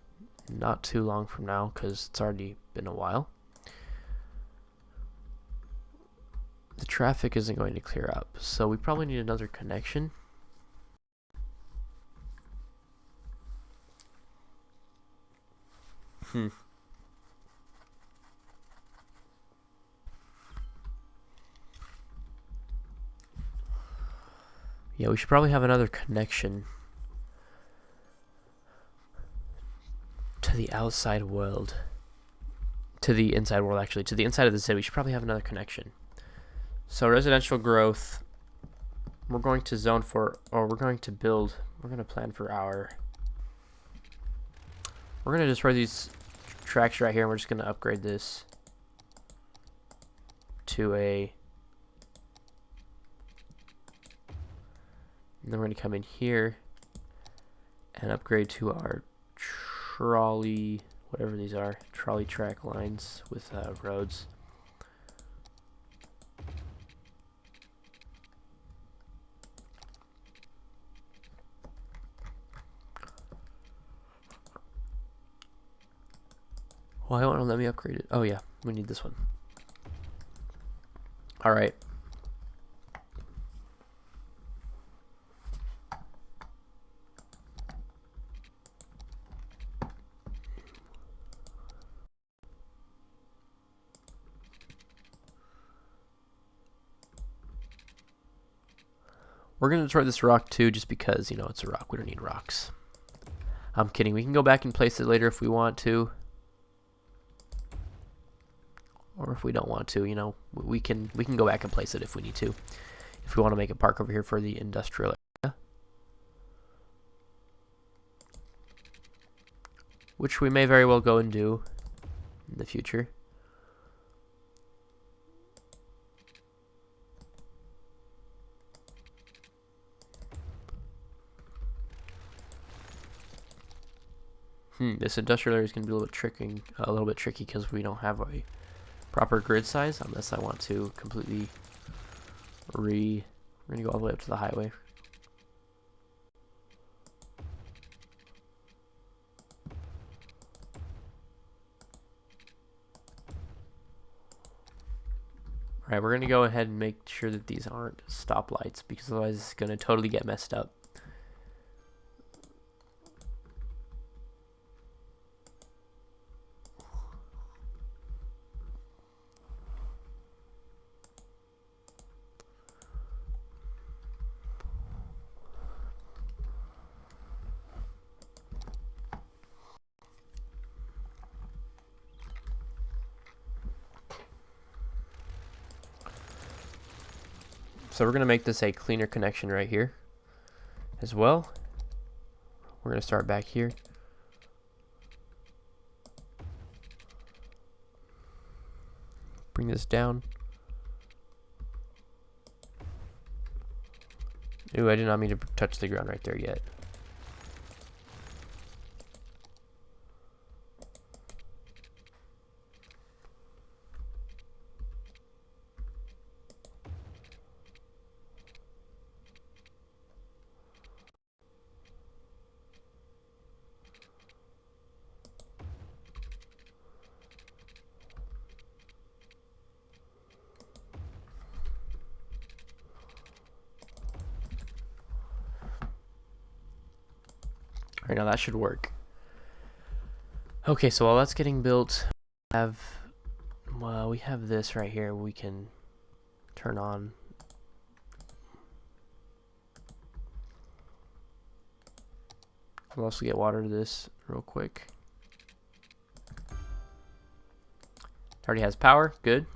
not too long from now because it's already been a while. The traffic isn't going to clear up, so we probably need another connection. Yeah, we should probably have another connection to the outside world. To the inside world, actually. To the inside of the city, we should probably have another connection. So residential growth, we're going to zone for, or we're going to build, we're going to plan for our, we're going to destroy these tracks right here, and we're just going to upgrade this to a, and then we're going to come in here and upgrade to our trolley, whatever these are, trolley track lines with roads. Why won't it let me upgrade it? Oh yeah, we need this one. Alright. We're going to destroy this rock too, just because, you know, it's a rock. We don't need rocks. I'm kidding. We can go back and place it later if we want to. Or if we don't want to, you know, we can go back and place it if we need to. If we want to make a park over here for the industrial area. Which we may very well go and do in the future. This industrial area is going to be a little bit tricky because we don't have a proper grid size, unless I want to completely we're going to go all the way up to the highway. Alright, we're going to go ahead and make sure that these aren't stoplights, because otherwise it's going to totally get messed up. So we're going to make this a cleaner connection right here as well. We're going to start back here. Bring this down. Ooh, I did not mean to touch the ground right there yet. Alright, now that should work. Okay, so while that's getting built, we have this right here we can turn on. I'll also get water to this real quick. It already has power, good.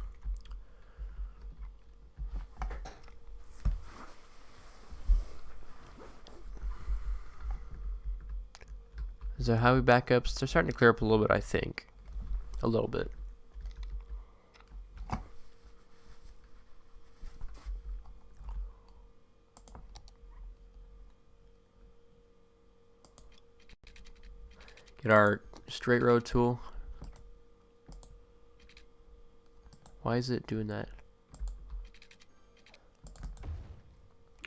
So highway backups, they're starting to clear up a little bit, I think. A little bit. Get our straight road tool. Why is it doing that?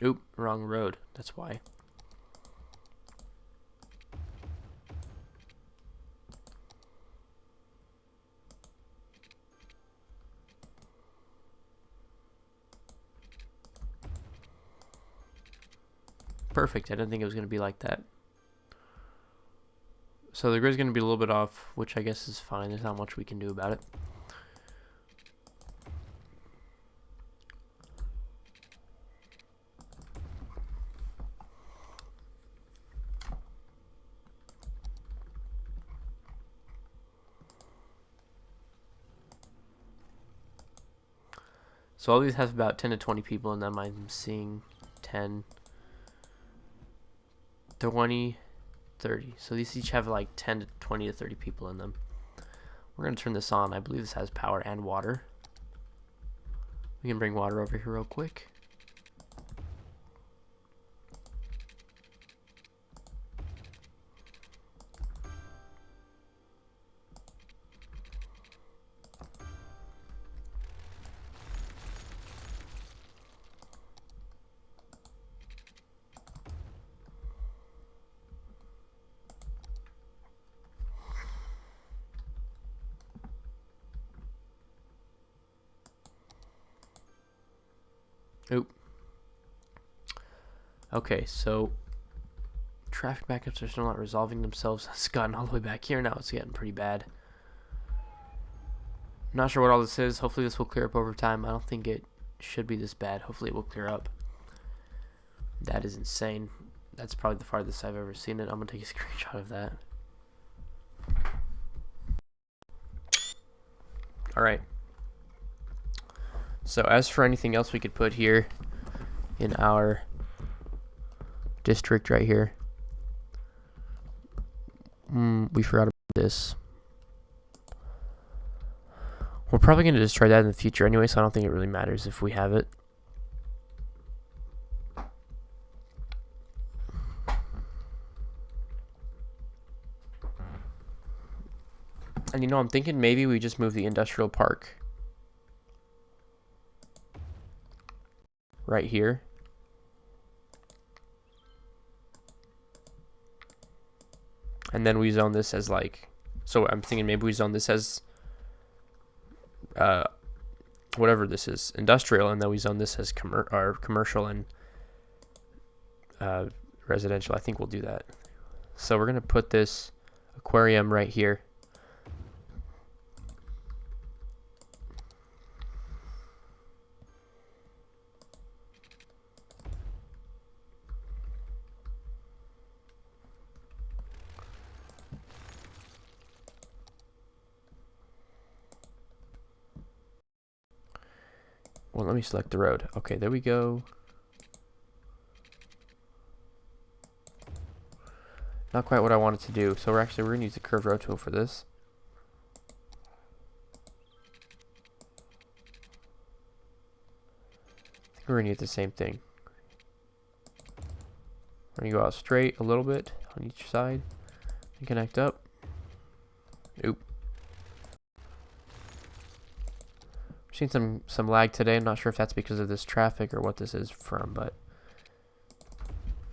Oop, wrong road. That's why. Perfect. I didn't think it was going to be like that. So the grid's going to be a little bit off, which I guess is fine. There's not much we can do about it. So all these have about 10 to 20 people in them. I'm seeing 10, 20, 30. So these each have like 10 to 20 to 30 people in them. We're going to turn this on. I believe this has power and water. We can bring water over here real quick. Oop. Okay, so traffic backups are still not resolving themselves. It's gotten all the way back here now. It's getting pretty bad. I'm not sure what all this is. Hopefully this will clear up over time. I don't think it should be this bad. Hopefully it will clear up. That is insane. That's probably the farthest I've ever seen it. I'm gonna take a screenshot of that. Alright. So as for anything else we could put here in our district right here. We forgot about this. We're probably going to destroy that in the future anyway, so I don't think it really matters if we have it. And you know, I'm thinking maybe we just move the industrial park right here. And then we zone this as like, so I'm thinking maybe we zone this as whatever this is, industrial, and then we zone this as commercial and residential. I think we'll do that. So we're gonna put this aquarium right here. Well, let me select the road. Okay, there we go. Not quite what I wanted to do. So we're going to use the curved road tool for this. I think we're going to use the same thing. We're going to go out straight a little bit on each side and connect up. Oop. I've seen some lag today. I'm not sure if that's because of this traffic or what this is from, but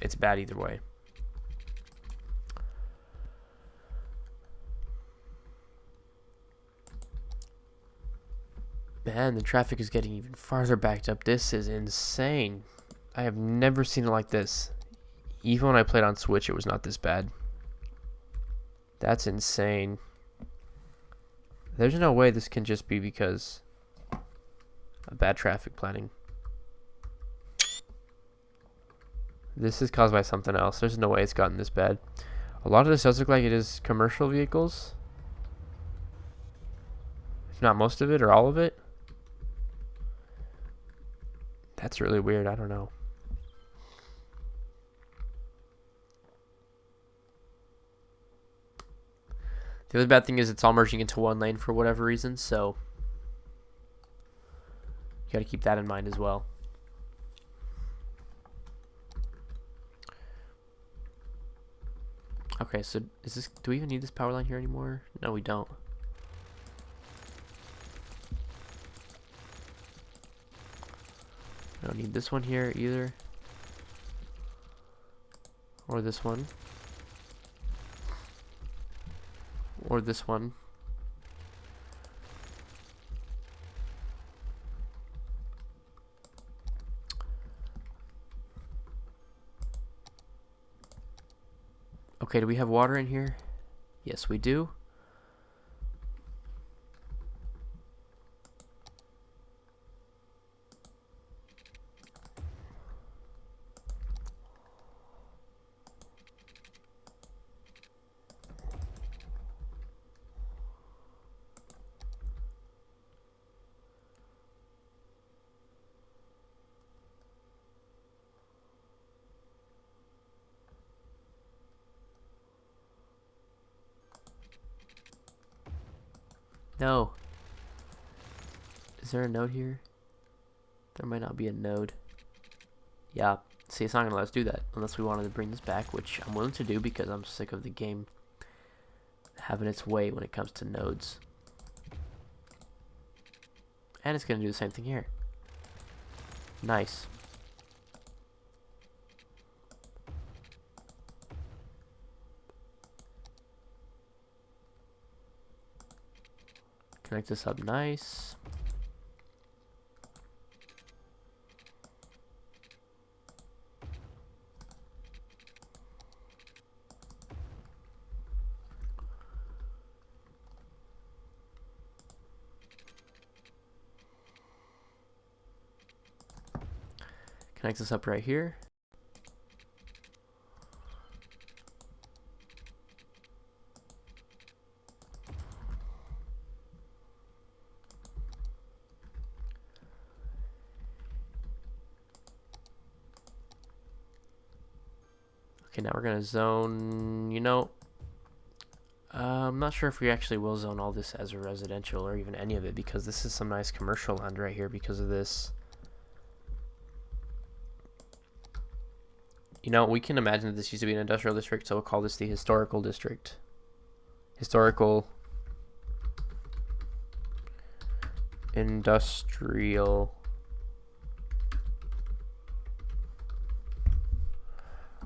it's bad either way. Man, the traffic is getting even farther backed up. This is insane. I have never seen it like this. Even when I played on Switch, it was not this bad. That's insane. There's no way this can just be because of bad traffic planning. This is caused by something else. There's no way it's gotten this bad. A lot of this does look like it is commercial vehicles. If not most of it or all of it. That's really weird. I don't know. The other bad thing is it's all merging into one lane for whatever reason, so you got to keep that in mind as well. Okay, so is this, do we even need this power line here anymore? No, we don't. I don't need this one here either. Or this one. Or this one. Okay, do we have water in here? Yes, we do. No. Is there a node here? There might not be a node. Yeah. See, it's not going to let us do that unless we wanted to bring this back, which I'm willing to do because I'm sick of the game having its way when it comes to nodes. And it's going to do the same thing here. Nice. Connect this up nice. Connect this up right here. Okay, now we're gonna zone, I'm not sure if we actually will zone all this as a residential or even any of it, because this is some nice commercial land right here because of this. We can imagine that this used to be an industrial district, so we'll call this the historical district. Historical industrial.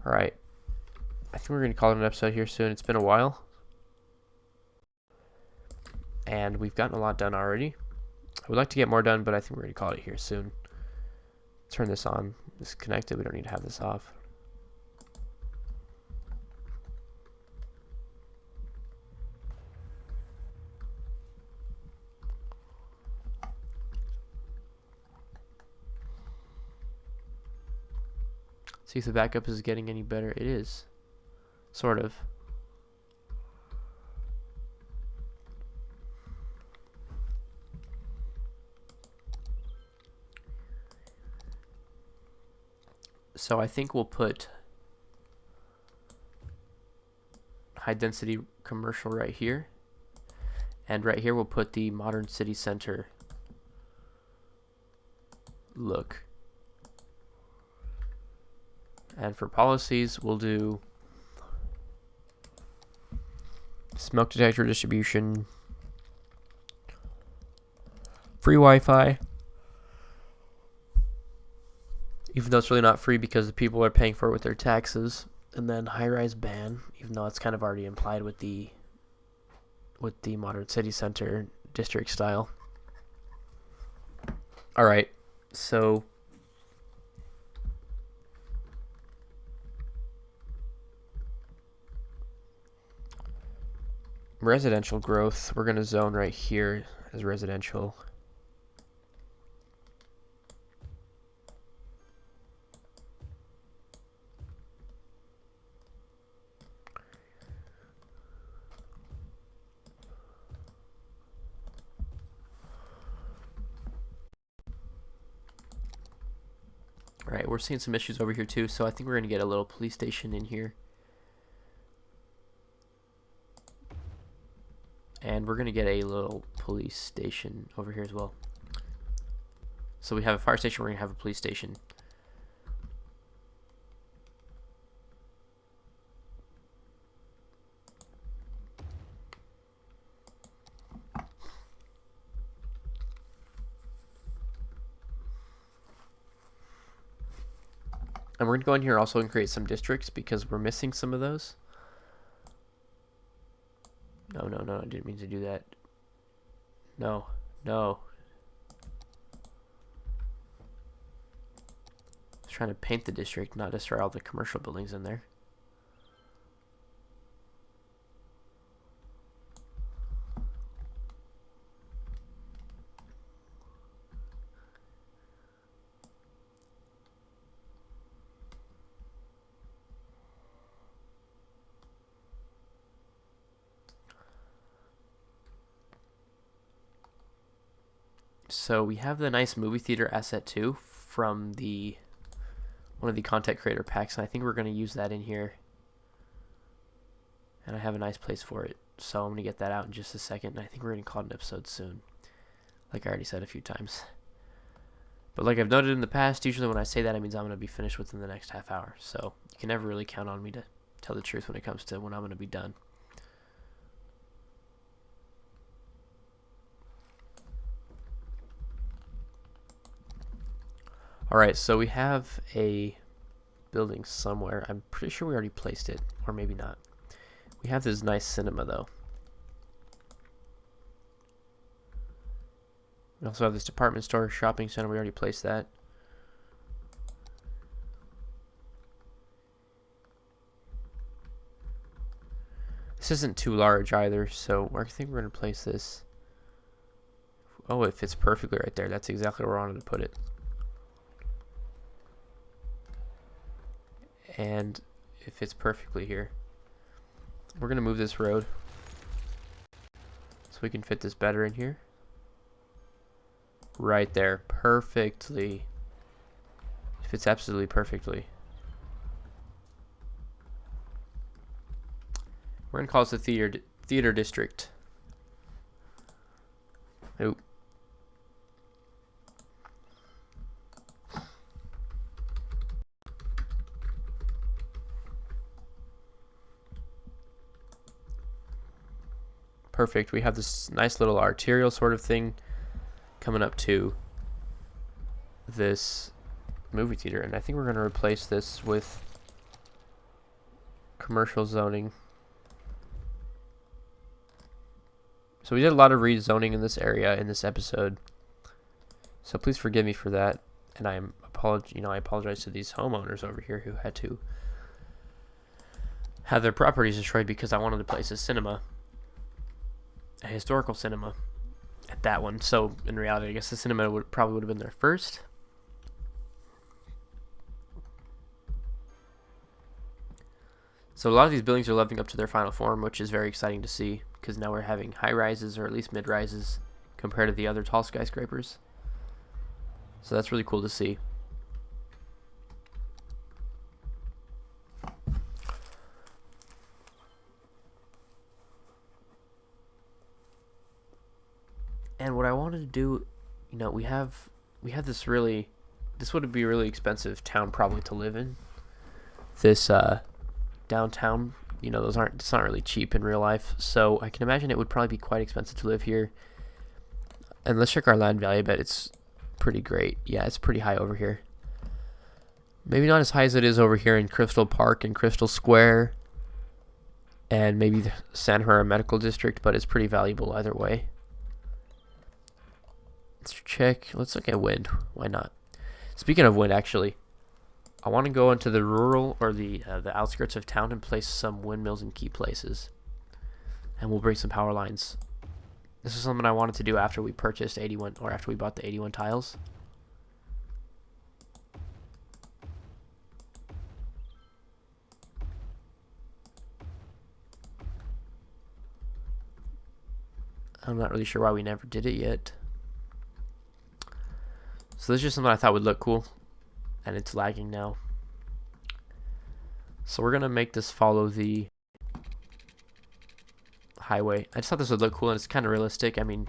All right. I think we're going to call it an episode here soon. It's been a while. And we've gotten a lot done already. I would like to get more done, but I think we're going to call it here soon. Turn this on. This is connected. We don't need to have this off. See if the backup is getting any better. It is. Sort of. So I think we'll put high density commercial right here. And right here we'll put the modern city center look. And for policies, we'll do smoke detector distribution, free Wi-Fi, even though it's really not free because the people are paying for it with their taxes, and then high-rise ban, even though it's kind of already implied with the modern city center district style. All right, so residential growth, we're going to zone right here as residential. All right, we're seeing some issues over here too, so I think we're going to get a little police station in here. And we're going to get a little police station over here as well. So we have a fire station, we're going to have a police station. And we're going to go in here also and create some districts because we're missing some of those. No, I didn't mean to do that. No. I was trying to paint the district, not destroy all the commercial buildings in there. So we have the nice movie theater asset too from one of the content creator packs, and I think we're going to use that in here. And I have a nice place for it, so I'm going to get that out in just a second, and I think we're going to call it an episode soon, like I already said a few times. But like I've noted in the past, usually when I say that, it means I'm going to be finished within the next half hour, so you can never really count on me to tell the truth when it comes to when I'm going to be done. Alright, so we have a building somewhere. I'm pretty sure we already placed it, or maybe not. We have this nice cinema though. We also have this department store, shopping center. We already placed that. This isn't too large either, so I think we're going to place this. Oh, it fits perfectly right there. That's exactly where I wanted to put it. And it fits perfectly here. We're going to move this road so we can fit this better in here. Right there. Perfectly. It fits absolutely perfectly. We're gonna call this the theater district. Oh. Perfect. We have this nice little arterial sort of thing coming up to this movie theater, and I think we're going to replace this with commercial zoning. So we did a lot of rezoning in this area in this episode, so please forgive me for that. And I apologize to these homeowners over here who had to have their properties destroyed because I wanted to place a cinema, a historical cinema, at that one. So in reality, I guess the cinema probably would have been there first. So a lot of these buildings are living up to their final form, which is very exciting to see, because now we're having high rises, or at least mid rises, compared to the other tall skyscrapers. So that's really cool to see. And what I wanted to do, we have this would be a really expensive town probably to live in. This downtown, it's not really cheap in real life, so I can imagine it would probably be quite expensive to live here. And let's check our land value. I bet it's pretty great. Yeah, it's pretty high over here. Maybe not as high as it is over here in Crystal Park and Crystal Square, and maybe the San Herrera Medical District, but it's pretty valuable either way. Let's check. Let's look at wind. Why not? Speaking of wind, actually, I want to go into the rural or the outskirts of town and place some windmills in key places, and we'll bring some power lines. This is something I wanted to do after we purchased 81, or after we bought the 81 tiles. I'm not really sure why we never did it yet. So this is just something I thought would look cool, and it's lagging now. So we're gonna make this follow the highway. I just thought this would look cool, and it's kind of realistic. I mean,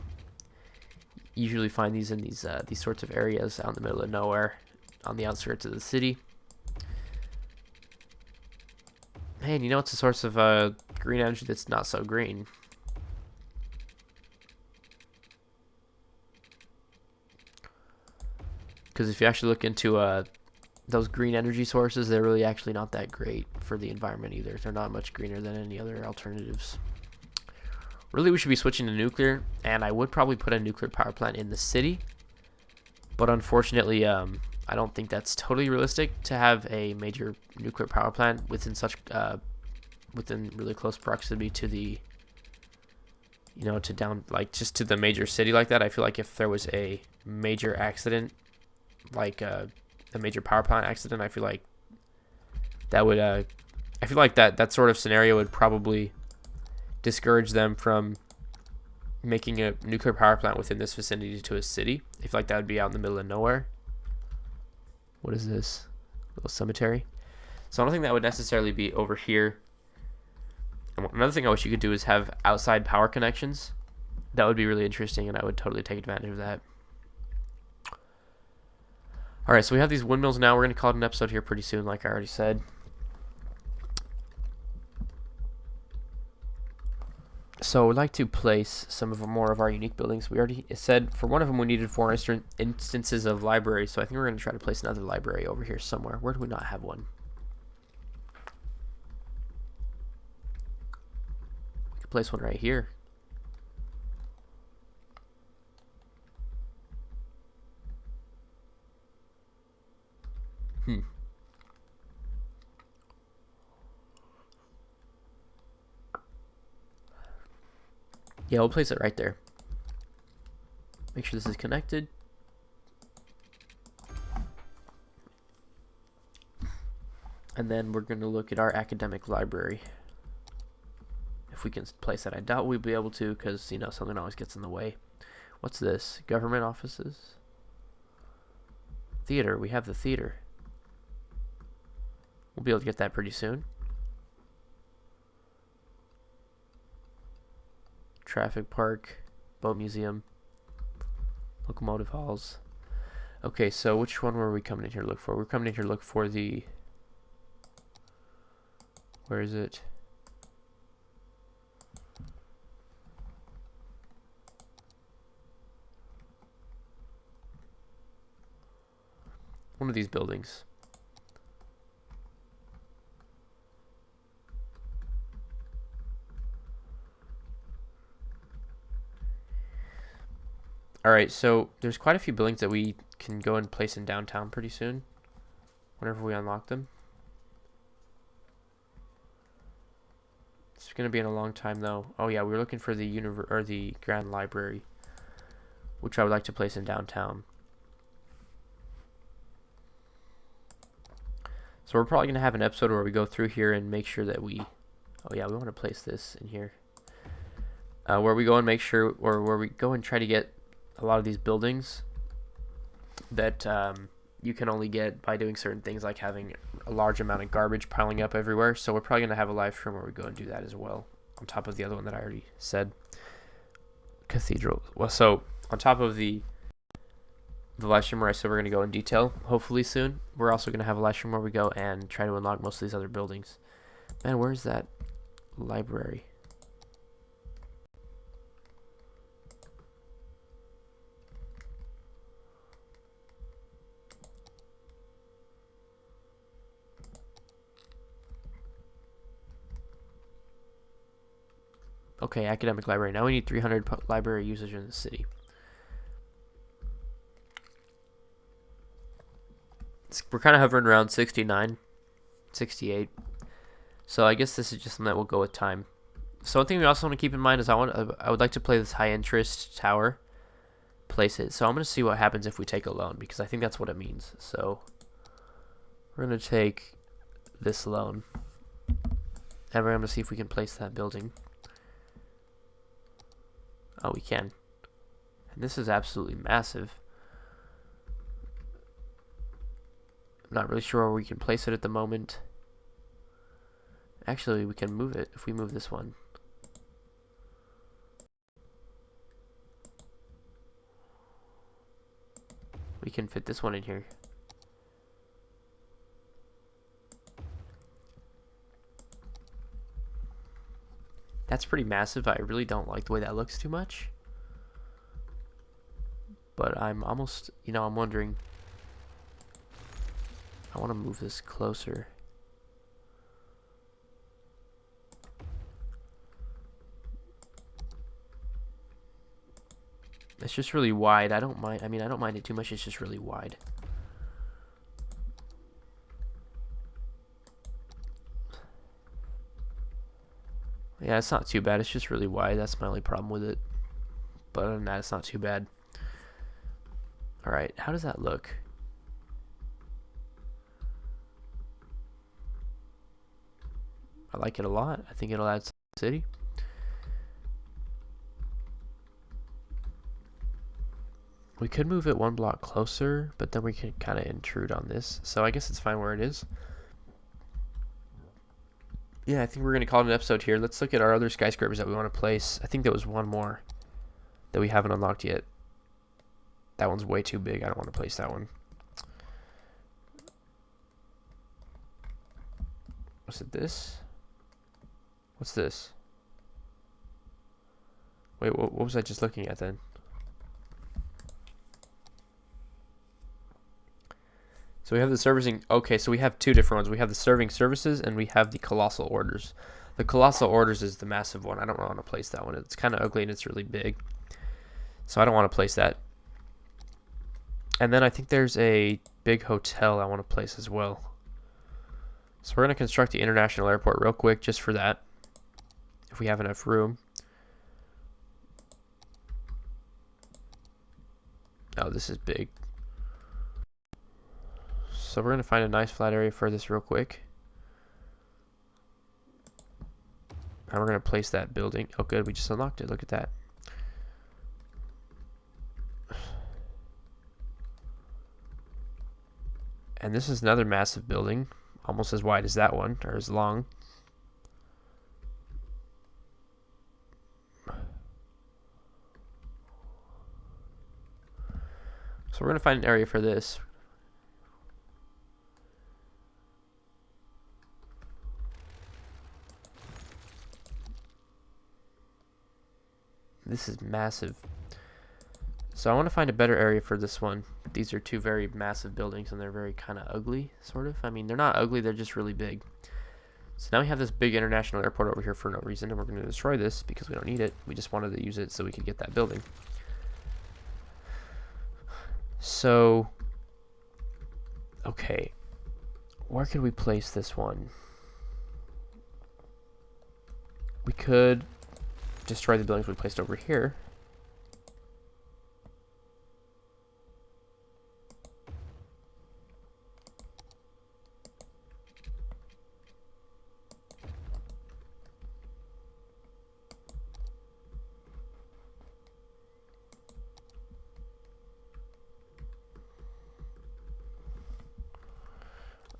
you usually find these in these sorts of areas out in the middle of nowhere, on the outskirts of the city. Hey, and it's a source of green energy that's not so green. Because if you actually look into those green energy sources, they're really actually not that great for the environment either. They're not much greener than any other alternatives. Really, we should be switching to nuclear, and I would probably put a nuclear power plant in the city. But unfortunately, I don't think that's totally realistic to have a major nuclear power plant within within really close proximity to the, just to the major city like that. I feel like if there was a major accident, like a major power plant accident, I feel like that would that sort of scenario would probably discourage them from making a nuclear power plant within this vicinity to a city. I feel like that would be out in the middle of nowhere. What is this? A little cemetery. So I don't think that would necessarily be over here. And another thing I wish you could do is have outside power connections. That would be really interesting, and I would totally take advantage of that. Alright, so we have these windmills now. We're going to call it an episode here pretty soon, like I already said. So I'd like to place some more of our unique buildings. We already said for one of them we needed 4 instances of library, so I think we're going to try to place another library over here somewhere. Where do we not have one? We could place one right here. Yeah, we'll place it right there. Make sure this is connected. And then we're going to look at our academic library. If we can place that. I doubt we'll be able to because, something always gets in the way. What's this? Government offices? Theater. We have the theater. We'll be able to get that pretty soon. traffic park, boat museum, locomotive halls. Okay, so which one were we coming in here to look for? We're coming in here to look for the... Where is it? One of these buildings. Alright, so there's quite a few buildings that we can go and place in downtown pretty soon, whenever we unlock them. It's going to be in a long time though. Oh yeah, we were looking for the Grand Library, which I would like to place in downtown. So we're probably going to have an episode where we go through here and make sure that we... Oh yeah, we want to place this in here. Where we go and make sure, or where we go and try to get a lot of these buildings that you can only get by doing certain things, like having a large amount of garbage piling up everywhere. So we're probably going to have a live stream where we go and do that as well, on top of the other one that I already said. Cathedral. Well, so on top of the live stream where I said we're going to go in detail, hopefully soon, we're also going to have a live stream where we go and try to unlock most of these other buildings. Man, where's that library? Okay, academic library. Now we need 300 library users in the city. We're kind of hovering around 69, 68. So I guess this is just something that will go with time. So one thing we also want to keep in mind is I would like to play this high interest tower. Place it. So I'm going to see what happens if we take a loan, because I think that's what it means. So we're going to take this loan, and we're going to see if we can place that building. Oh, we can. And this is absolutely massive. I'm not really sure where we can place it at the moment. Actually, we can move it if we move this one. We can fit this one in here. That's pretty massive. I really don't like the way that looks too much. But I'm almost, I'm wondering. I want to move this closer. It's just really wide. I don't mind. I mean, I don't mind it too much. It's just really wide. Yeah, it's not too bad. It's just really wide. That's my only problem with it. But other than that, it's not too bad. Alright, how does that look? I like it a lot. I think it'll add to the city. We could move it one block closer, but then we could kind of intrude on this. So I guess it's fine where it is. Yeah, I think we're going to call it an episode here. Let's look at our other skyscrapers that we want to place. I think there was one more that we haven't unlocked yet. That one's way too big. I don't want to place that one. Was it this? What's this? Wait, what was I just looking at then? So we have the servicing. Okay, so we have two different ones. We have the serving services and we have the colossal orders. The colossal orders is the massive one. I don't want to place that one. It's kind of ugly and it's really big. So I don't want to place that. And then I think there's a big hotel I want to place as well. So we're going to construct the international airport real quick just for that, if we have enough room. Oh, this is big. So we're going to find a nice flat area for this real quick. And we're going to place that building. Oh, good. We just unlocked it. Look at that. And this is another massive building, almost as wide as that one, or as long. we're going to find an area for this. This is massive. So I want to find a better area for this one. These are two very massive buildings, and they're very kind of ugly, sort of. I mean, they're not ugly, they're just really big. So now we have this big international airport over here for no reason, and we're going to destroy this because we don't need it. We just wanted to use it so we could get that building. So, okay, where could we place this one? We could destroy the buildings we placed over here.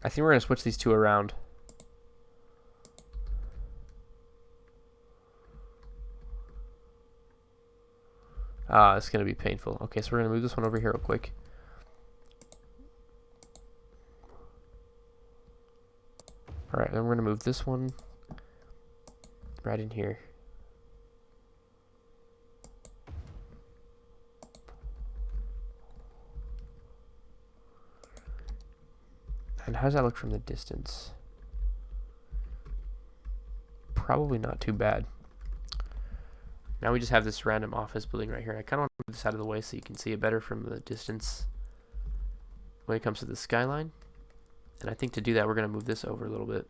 I think we're going to switch these two around. Ah, it's going to be painful. Okay, so we're going to move this one over here real quick. Alright, then we're going to move this one right in here. And how does that look from the distance? Probably not too bad. Now we just have this random office building right here. I kind of want to move this out of the way so you can see it better from the distance when it comes to the skyline. And I think to do that, we're going to move this over a little bit.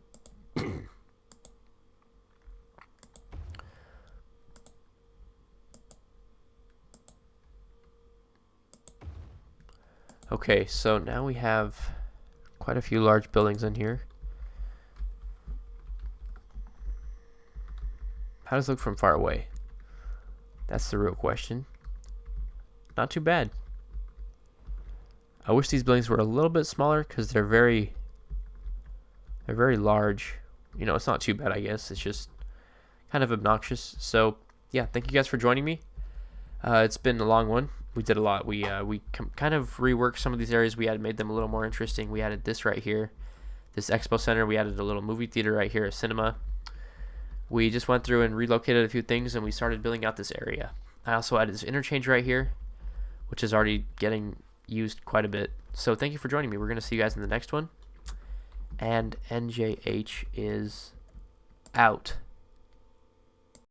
Okay, so now we have quite a few large buildings in here. How does it look from far away? That's the real question. Not too bad. I wish these buildings were a little bit smaller because they're very large. You know, it's not too bad, I guess. It's just kind of obnoxious. So, yeah, thank you guys for joining me. It's been a long one. We did a lot. We kind of reworked some of these areas. We had made them a little more interesting. We added this right here, this expo center. We added a little movie theater right here, a cinema. We just went through and relocated a few things, and we started building out this area. I also added this interchange right here, which is already getting used quite a bit. So thank you for joining me. We're going to see you guys in the next one. And N.J.H is out.